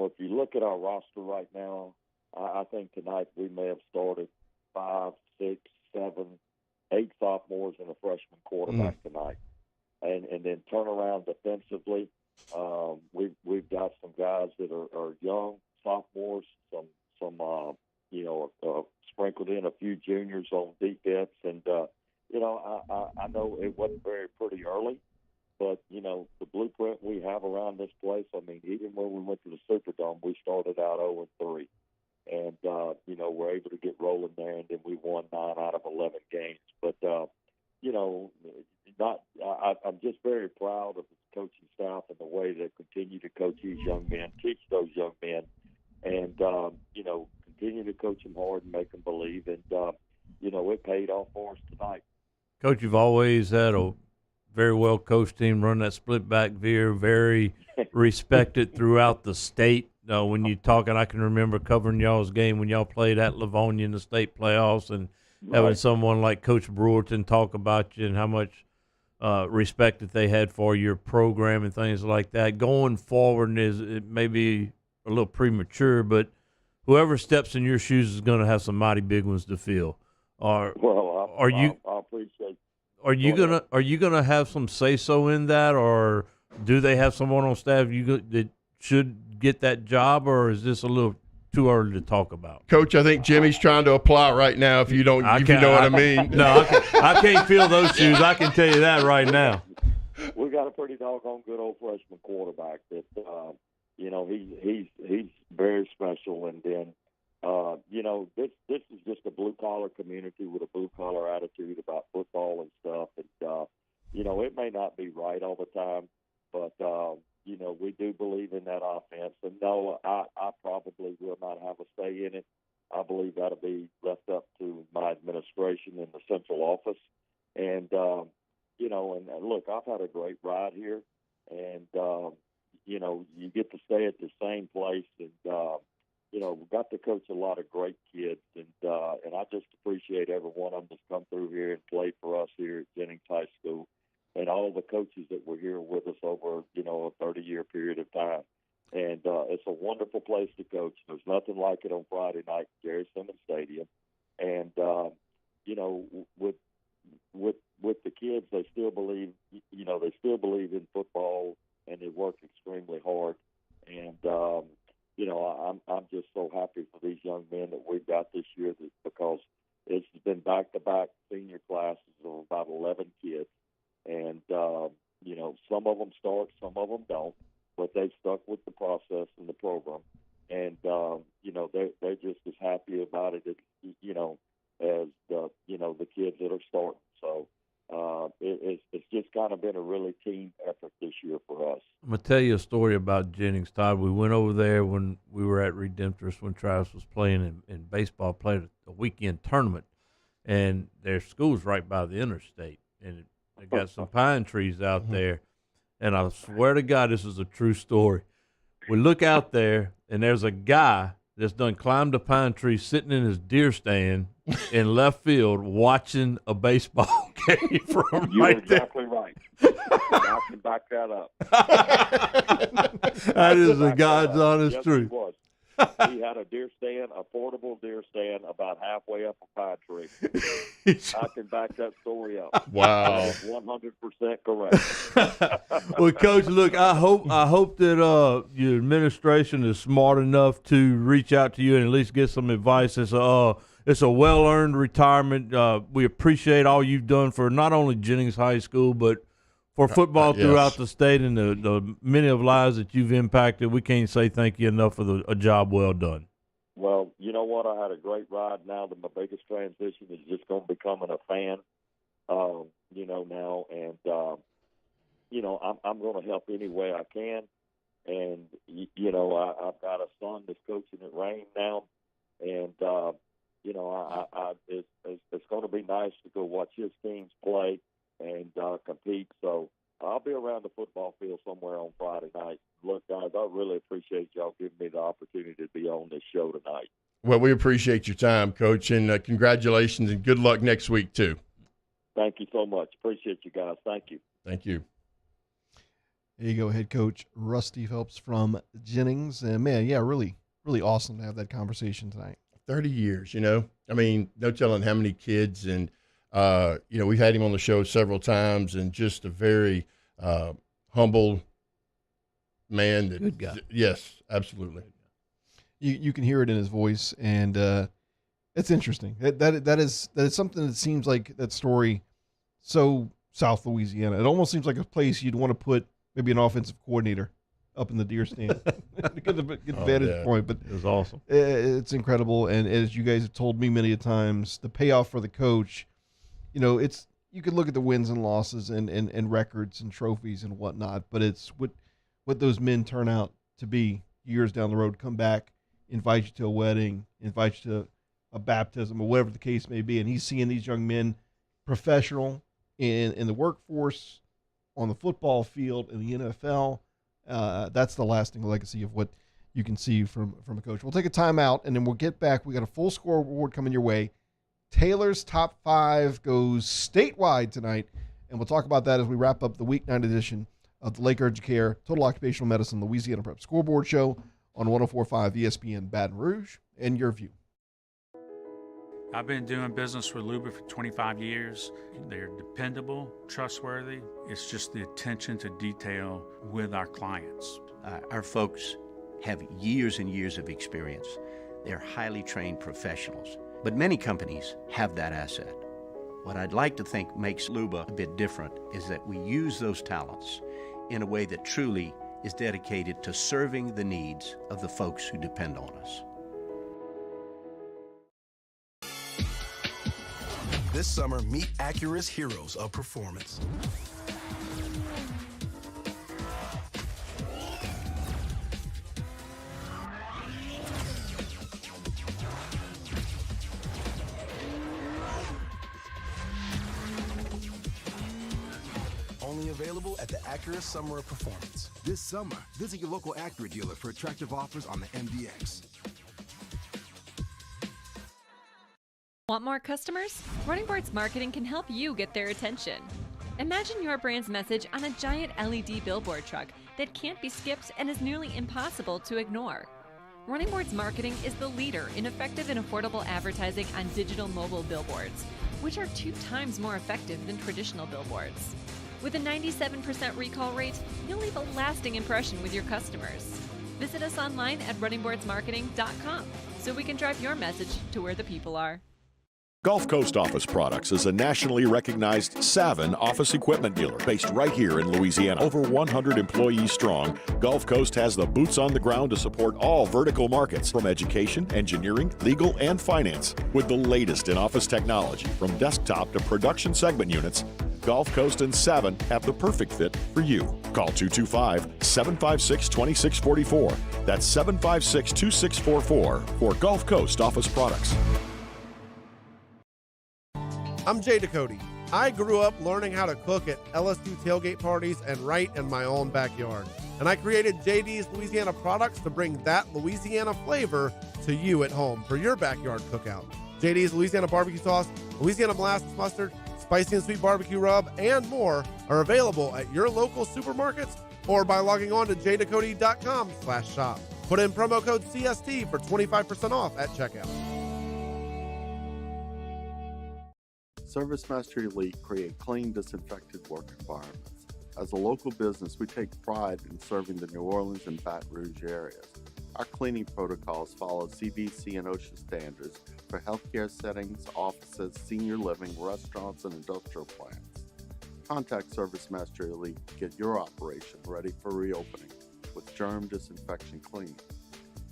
S3: if you look at our roster right now, I think tonight we may have started 5, 6, 7, 8 sophomores and a freshman quarterback tonight. And then turn around defensively. We've got some guys that are young sophomores, some sprinkled in a few juniors on defense, and I know it wasn't very pretty early, but the blueprint we have around this place. Even when we went to the Superdome, we started out 0-3, and we're able to get rolling there, and then we won 9 out of 11 games. But I'm just very proud of the coaching staff and the way they continue to coach these young men, teach those young men, and continue to coach them hard and make them believe. And it paid off for us tonight.
S8: Coach, you've always had a very well coached team, run that split back veer, very respected throughout the state. When you talk, and I can remember covering y'all's game when y'all played at Livonia in the state playoffs, and having someone like Coach Brewerton talk about you and how much respect that they had for your program and things like that. Going forward, it may be a little premature, but whoever steps in your shoes is going to have some mighty big ones to fill.
S3: I appreciate.
S8: Are you gonna have some say so in that, or do they have someone on staff that should get that job, or is this a little too early to talk about?
S7: Coach, I think Jimmy's trying to apply right now. If you know what I mean.
S8: No, I can't fill those shoes. I can tell you that right now.
S3: We got a pretty doggone good old freshman quarterback that he's very special, and then this is just a blue collar community with a blue collar attitude about football and stuff, and it may not be right all the time, but we do believe in that offense. And no, I probably will not have a say in it. I believe that'll be left up to my administration in the central office. And, and look, I've had a great ride here. And, you get to stay at the same place. And, we got to coach a lot of great kids. And I just appreciate every one of them that's come through here and played for us here at Jennings High School. And all the coaches that were here with us over, a 30-year period of time. And it's a wonderful place to coach. There's nothing like it on Friday night at Jerry Simmons Stadium. And, with the kids, they still believe in football, and they work extremely hard. And, I'm just so happy for these young men that we've got this year because it's been back-to-back senior classes of about 11 kids. And, some of them start, some of them don't, but they've stuck with the process and the program. And, they're just as happy about it, as the kids that are starting. So it's just kind of been a really team effort this year for us.
S8: I'm going to tell you a story about Jennings, Todd. We went over there when we were at Redemptorist when Travis was playing in baseball, played a weekend tournament, and their school's right by the interstate. And they got some pine trees out there. And I swear to God, this is a true story. We look out there, and there's a guy that's done climbed a pine tree sitting in his deer stand in left field watching a baseball game from
S3: You're
S8: right
S3: exactly right. I can back that up.
S8: That is the God's honest
S3: Yes,
S8: truth.
S3: He was. He had a deer stand, a portable deer stand, about halfway up a pine tree. I can back that story up.
S7: Wow,
S3: 100% correct.
S8: Well, Coach, look, I hope that your administration is smart enough to reach out to you and at least get some advice. It's a well-earned retirement. We appreciate all you've done for not only Jennings High School, but for football throughout the state and the many of lives that you've impacted. We can't say thank you enough for a job well done.
S3: Well, you know what? I had a great ride. Now that my biggest transition is just going to becoming a fan, now. And, I'm going to help any way I can. And, I've got a son that's coaching at Rain now. And, it's going to be nice to go watch his teams play and compete. So I'll be around the football field somewhere on Friday night. Look, guys, I really appreciate y'all giving me the opportunity to be on this show tonight.
S7: Well, we appreciate your time, Coach, and congratulations and good luck next week, too.
S3: Thank you so much. Appreciate you guys. Thank you.
S7: Thank you.
S6: There you go, head coach Rusty Phelps from Jennings. And, man, yeah, really, really awesome to have that conversation tonight.
S7: 30 years, I mean, no telling how many kids. And, we've had him on the show several times, and just a very humble man.
S8: Good guy.
S7: Yes, absolutely.
S6: You can hear it in his voice, and it's interesting. That is something that seems like that story so South Louisiana. It almost seems like a place you'd want to put maybe an offensive coordinator up in the deer stand to get the vantage point. But
S8: it was awesome.
S6: It's incredible, and as you guys have told me many a times, the payoff for the coach, it's you could look at the wins and losses and records and trophies and whatnot, but it's what those men turn out to be years down the road. Come back, invite you to a wedding, invite you to a baptism, or whatever the case may be, and he's seeing these young men professional in the workforce, on the football field, in the NFL. That's the lasting legacy of what you can see from a coach. We'll take a timeout, and then we'll get back. We got a full scoreboard coming your way. Taylor's Top 5 goes statewide tonight, and we'll talk about that as we wrap up the weeknight edition of the Lake Urgent Care Total Occupational Medicine Louisiana Prep Scoreboard Show on 104.5 ESPN Baton Rouge and Your View.
S13: I've been doing business with Luba for 25 years. They're dependable, trustworthy. It's just the attention to detail with our clients.
S14: Our folks have years and years of experience. They're highly trained professionals, but many companies have that asset. What I'd like to think makes Luba a bit different is that we use those talents in a way that truly is dedicated to serving the needs of the folks who depend on us.
S20: This summer, meet Acura's heroes of performance. available at the Acura Summer of Performance. This summer, visit your local Acura dealer for attractive offers on the MDX.
S24: Want more customers? Running Boards Marketing can help you get their attention. Imagine your brand's message on a giant LED billboard truck that can't be skipped and is nearly impossible to ignore. Running Boards Marketing is the leader in effective and affordable advertising on digital mobile billboards, which are 2 times more effective than traditional billboards. With a 97% recall rate, you'll leave a lasting impression with your customers. Visit us online at runningboardsmarketing.com so we can drive your message to where the people are.
S12: Gulf Coast Office Products is a nationally recognized Savin office equipment dealer based right here in Louisiana. Over 100 employees strong, Gulf Coast has the boots on the ground to support all vertical markets, from education, engineering, legal, and finance. With the latest in office technology, from desktop to production segment units, Gulf Coast and Savin have the perfect fit for you. Call 225-756-2644. That's 756-2644 for Gulf Coast Office Products.
S4: I'm Jay Ducote. I grew up learning how to cook at LSU tailgate parties and right in my own backyard. And I created JD's Louisiana products to bring that Louisiana flavor to you at home for your backyard cookout. JD's Louisiana barbecue sauce, Louisiana molasses mustard, spicy and sweet barbecue rub, and more are available at your local supermarkets or by logging on to jducote.com/shop. Put in promo code CST for 25% off at checkout.
S2: ServiceMaster Elite create clean, disinfected work environments. As a local business, we take pride in serving the New Orleans and Baton Rouge areas. Our cleaning protocols follow CDC and OSHA standards for healthcare settings, offices, senior living, restaurants, and industrial plants. Contact ServiceMaster Elite to get your operation ready for reopening with germ disinfection cleaning.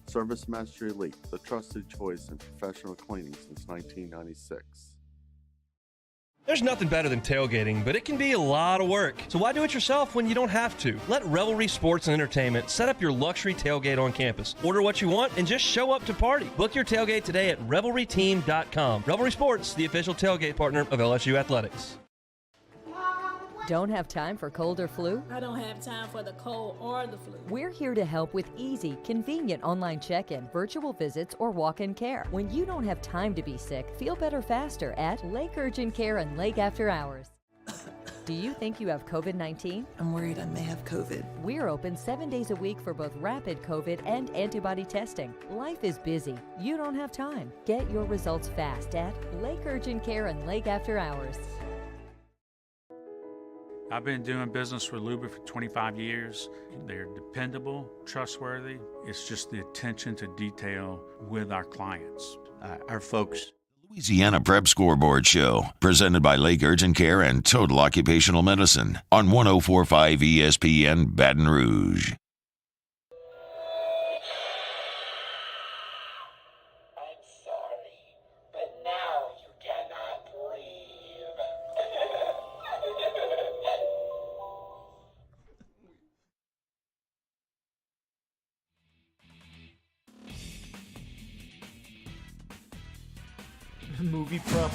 S2: ServiceMaster Elite, the trusted choice in professional cleaning since 1996.
S15: There's nothing better than tailgating, but it can be a lot of work. So why do it yourself when you don't have to? Let Rivalry Sports and Entertainment set up your luxury tailgate on campus. Order what you want and just show up to party. Book your tailgate today at revelryteam.com. Rivalry Sports, the official tailgate partner of LSU Athletics.
S18: Don't have time for cold or flu?
S10: I don't have time for the cold or the flu.
S18: We're here to help with easy, convenient online check-in, virtual visits, or walk-in care. When you don't have time to be sick, feel better faster at Lake Urgent Care and Lake After Hours. Do you think you have COVID-19?
S21: I'm worried I may have COVID.
S18: We're open 7 days a week for both rapid COVID and antibody testing. Life is busy. You don't have time. Get your results fast at Lake Urgent Care and Lake After Hours.
S13: I've been doing business with Luba for 25 years. They're dependable, trustworthy. It's just the attention to detail with our clients.
S14: Our folks.
S1: Louisiana Prep Scoreboard Show, presented by Lake Urgent Care and Total Occupational Medicine on 104.5 ESPN Baton Rouge.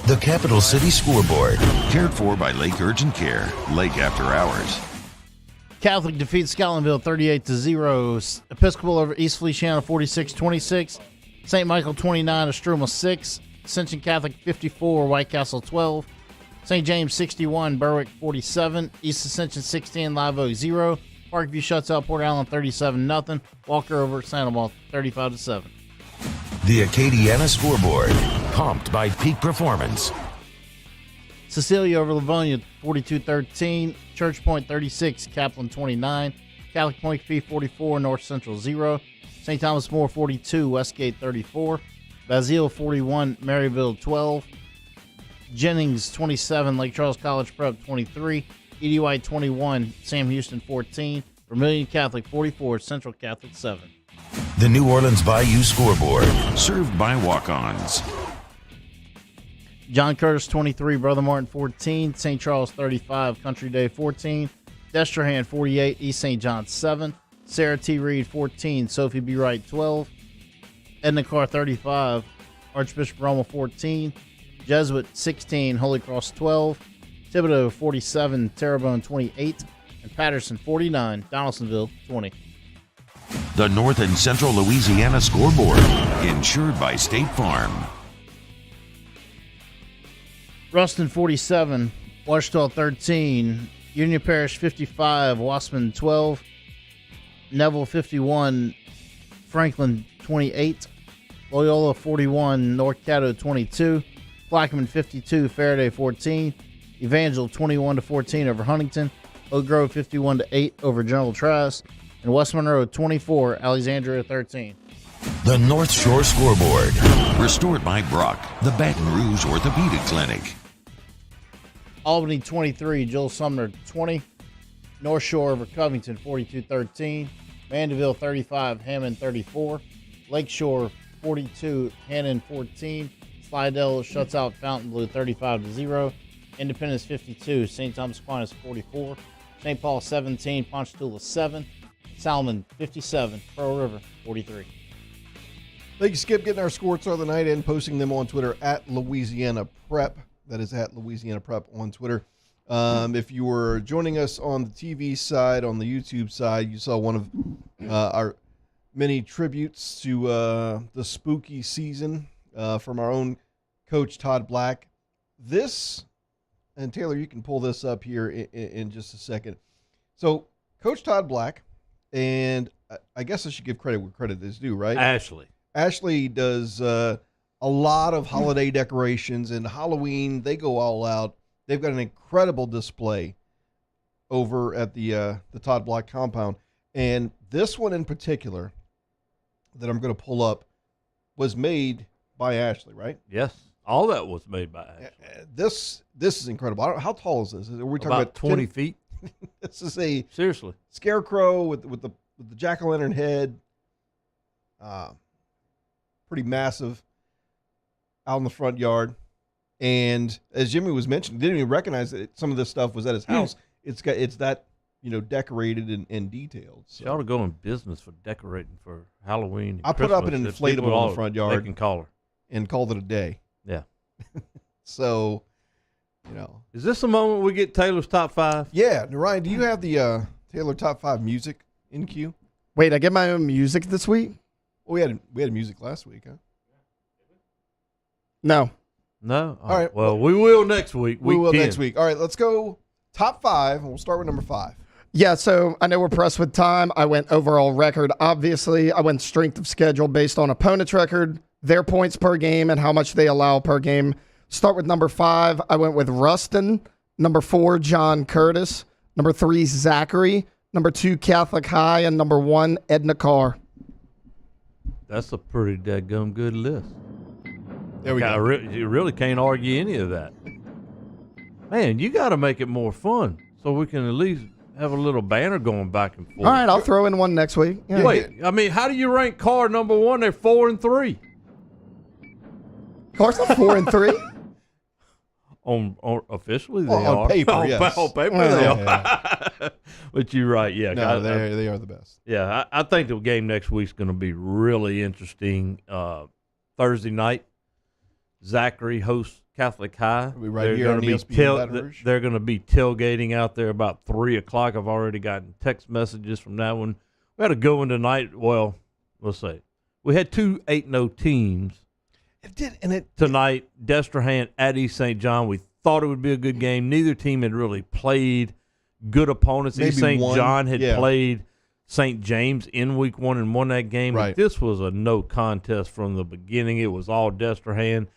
S1: The Capital City Scoreboard, cared for by Lake Urgent Care, Lake After Hours.
S22: Catholic defeats Scotlandville 38-0. Episcopal over East Feliciana 46-26. St. Michael 29, Estruma 6. Ascension Catholic 54, White Castle 12. St. James 61, Berwick 47. East Ascension 16, Live Oak 0. Parkview shuts out Port Allen 37-0. Walker over Sandoval 35-7.
S1: The Acadiana Scoreboard, pumped by Peak Performance.
S22: Cecilia over Livonia 42-13. Church Point 36, Kaplan 29. Catholic Point Fee 44, North Central 0. St. Thomas More 42, Westgate 34. Basile 41, Maryville 12. Jennings 27, Lake Charles College Prep 23. E.D. White 21, Sam Houston 14. Vermilion Catholic 44, Central Catholic 7.
S1: The New Orleans Bayou Scoreboard, served by walk-ons.
S22: John Curtis 23, Brother Martin 14, St. Charles 35, Country Day 14, Destrehan 48, East St. John 7, Sarah T. Reed 14, Sophie B. Wright 12, Edna Carr 35, Archbishop Roma 14, Jesuit 16, Holy Cross 12, Thibodeau 47, Terrebonne 28, and Patterson 49, Donaldsonville 20.
S1: The North and Central Louisiana Scoreboard, insured by State Farm.
S22: Ruston 47, Washita 13, Union Parish 55, Wasman 12, Neville 51, Franklin 28, Loyola 41, North Caddo 22, Plaquemine 52, Faraday 14, Evangel 21-14 over Huntington, Oak Grove 51-8 over General Trask, and West Monroe 24, Alexandria 13.
S1: The North Shore Scoreboard, restored by Brock, the Baton Rouge Orthopedic Clinic.
S22: Albany 23, Joel Sumner 20, North Shore over Covington 42-13, Mandeville 35, Hammond 34, Lakeshore 42, Hannon 14, Slidell shuts out Fontainebleau 35-0, Independence 52, St. Thomas Aquinas 44, St. Paul 17, Ponchatoula 7, Salmon 57, Pearl River 43.
S6: Thank you, Skip, getting our scores of the night and posting them on Twitter at Louisiana Prep. That is at Louisiana Prep on Twitter. If you were joining us on the TV side, on the YouTube side, you saw one of our many tributes to the spooky season from our own coach, Todd Black. This, and Taylor, you can pull this up here in just a second. So, Coach Todd Black, and I guess I should give credit where credit is due, right? Ashley does a lot of holiday decorations, and Halloween, they go all out. They've got an incredible display over at the Todd Black compound. And this one in particular that I'm going to pull up was made by Ashley, right?
S8: Yes. All that was made by Ashley.
S6: This is incredible. How tall is this? Are we talking about
S8: 20 feet?
S6: This is a
S8: seriously
S6: scarecrow with the jack-o'-lantern head. Pretty massive out in the front yard. And as Jimmy was mentioning, didn't even recognize that some of this stuff was at his house. It's that, decorated and detailed. So.
S8: She ought to go in business for decorating for Halloween.
S6: I put up an inflatable in the front yard.
S8: They can call her.
S6: And called it a day.
S8: Yeah.
S6: So,
S8: Is this the moment we get Taylor's top 5?
S6: Yeah. Ryan, do you have the Taylor top 5 music in queue?
S9: Wait, I get my own music this week?
S6: Well, we had music last week, huh?
S9: No.
S8: No?
S6: All right.
S8: Well, we will next week.
S6: We will next week. All right, let's go top 5, and we'll start with number 5.
S9: Yeah, so I know we're pressed with time. I went overall record. Obviously, I went strength of schedule based on opponent's record, their points per game, and how much they allow per game. Start with number 5. I went with Ruston. Number 4, John Curtis. Number 3, Zachary. Number 2, Catholic High. And number 1, Edna Carr.
S8: That's a pretty dadgum good list.
S6: There we go.
S8: You really can't argue any of that. Man, you got to make it more fun so we can at least have a little banner going back and forth.
S9: All right, I'll throw in one next week. Yeah.
S8: Wait, I mean, how do you rank Carr number 1? They're 4 and 3.
S9: Carr's not 4 and 3.
S8: On officially they
S6: on
S8: are.
S6: Paper, yes.
S8: On paper they are. But you're right, yeah.
S6: No, they are the best.
S8: Yeah, I think the game next week's going to be really interesting. Thursday night, Zachary hosts Catholic High.
S6: We'll be right here on ESPN Baton Rouge.
S8: They're going to be tailgating out there about 3 o'clock. I've already gotten text messages from that one. We had a good one tonight. Well, let's say we had 2 8-0 teams. Tonight, Destrehan at East St. John. We thought it would be a good game. Neither team had really played good opponents.
S6: Maybe
S8: East St.
S6: one.
S8: John had
S6: Yeah.
S8: played St. James in week 1 and won that game.
S6: Right.
S8: But this was a no contest from the beginning. It was all Destrehan.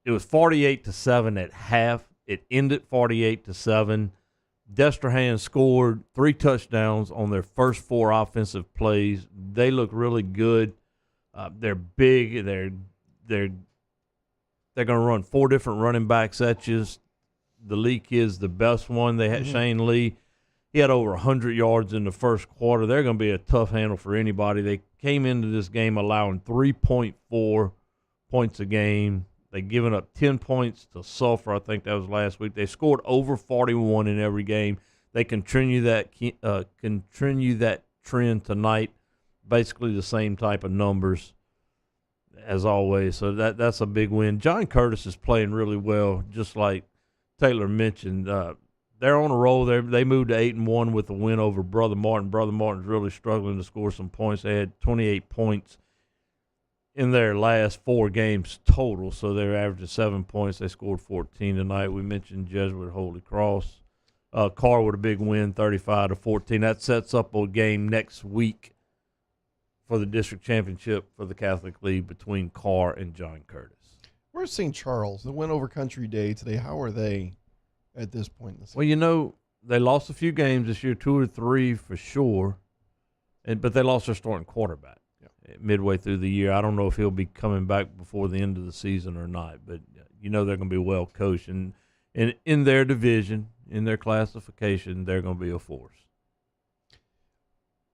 S8: It was 48-7 at half. It ended 48-7. Destrehan scored 3 touchdowns on their first 4 offensive plays. They look really good. They're big. They're going to run 4 different running back sets. The Lee kid's the best one. They had Shane Lee. He had over 100 yards in the first quarter. They're going to be a tough handle for anybody. They came into this game allowing 3.4 points a game. They given up 10 points to Sulphur. I think that was last week. They scored over 41 in every game. They continue that trend tonight. Basically the same type of numbers as always. So that's a big win. John Curtis is playing really well, just like Taylor mentioned. they're on a roll. They moved to 8-1 with a win over Brother Martin. Brother Martin's really struggling to score some points. They had 28 points in their last 4 games total, so they're averaging 7 points. They scored 14 tonight. We mentioned Jesuit Holy Cross. Carr with a big win, 35-14. That sets up a game next week for the district championship for the Catholic League between Carr and John Curtis.
S6: Where's St. Charles? They went over Country Day today. How are they at this point in the season?
S8: Well, you know, they lost a few games this year, 2 or 3 for sure, but they lost their starting quarterback midway through the year. I don't know if he'll be coming back before the end of the season or not, but you know they're going to be well coached. And in their division, in their classification, they're going to be a force.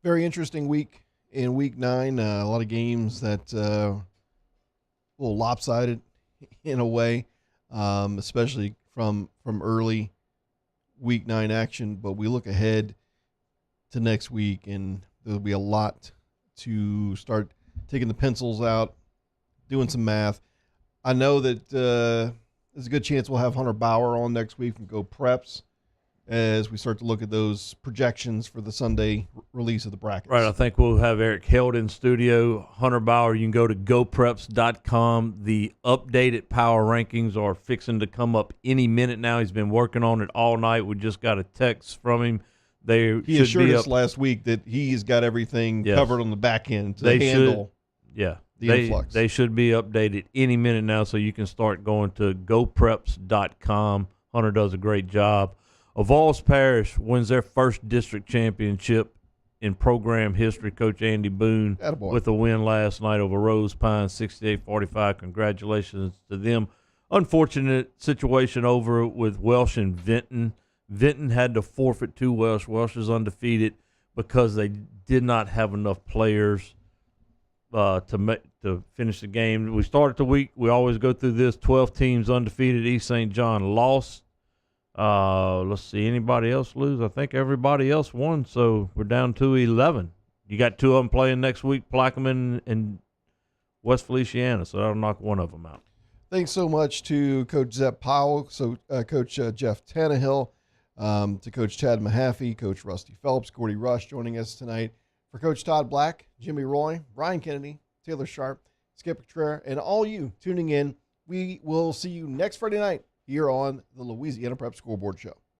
S6: Very interesting week in Week 9. A lot of games that a little lopsided in a way, especially from early Week 9 action. But we look ahead to next week, and there'll be a lot to start taking the pencils out, doing some math. I know that there's a good chance we'll have Hunter Bauer on next week from Go Preps as we start to look at those projections for the Sunday release of the brackets.
S8: Right, I think we'll have Eric Held in studio. Hunter Bauer, you can go to gopreps.com. The updated power rankings are fixing to come up any minute now. He's been working on it all night. We just got a text from him.
S6: He assured us last week that he's got everything covered on the back end to handle the influx.
S8: They should be updated any minute now, so you can start going to gopreps.com. Hunter does a great job. Avals Parish wins their first district championship in program history. Coach Andy Boone with a win last night over Rose Pine, 68-45. Congratulations to them. Unfortunate situation over with Welsh and Vinton. Vinton had to forfeit to Welsh. Welsh is undefeated because they did not have enough players to finish the game. We started the week. We always go through this. 12 teams undefeated. East St. John lost. Let's see. Anybody else lose? I think everybody else won, so we're down to 11. You got 2 of them playing next week, Plaquemine and West Feliciana, so that'll knock one of them out.
S6: Thanks so much to Coach Zepp Powell, Coach Jeff Tannehill, to Coach Chad Mahaffey, Coach Rusty Phelps, Gordy Rush joining us tonight. For Coach Todd Black, Jimmy Roy, Brian Kennedy, Taylor Sharp, Skip Petrera, and all you tuning in, we will see you next Friday night here on the Louisiana Prep Scoreboard Show.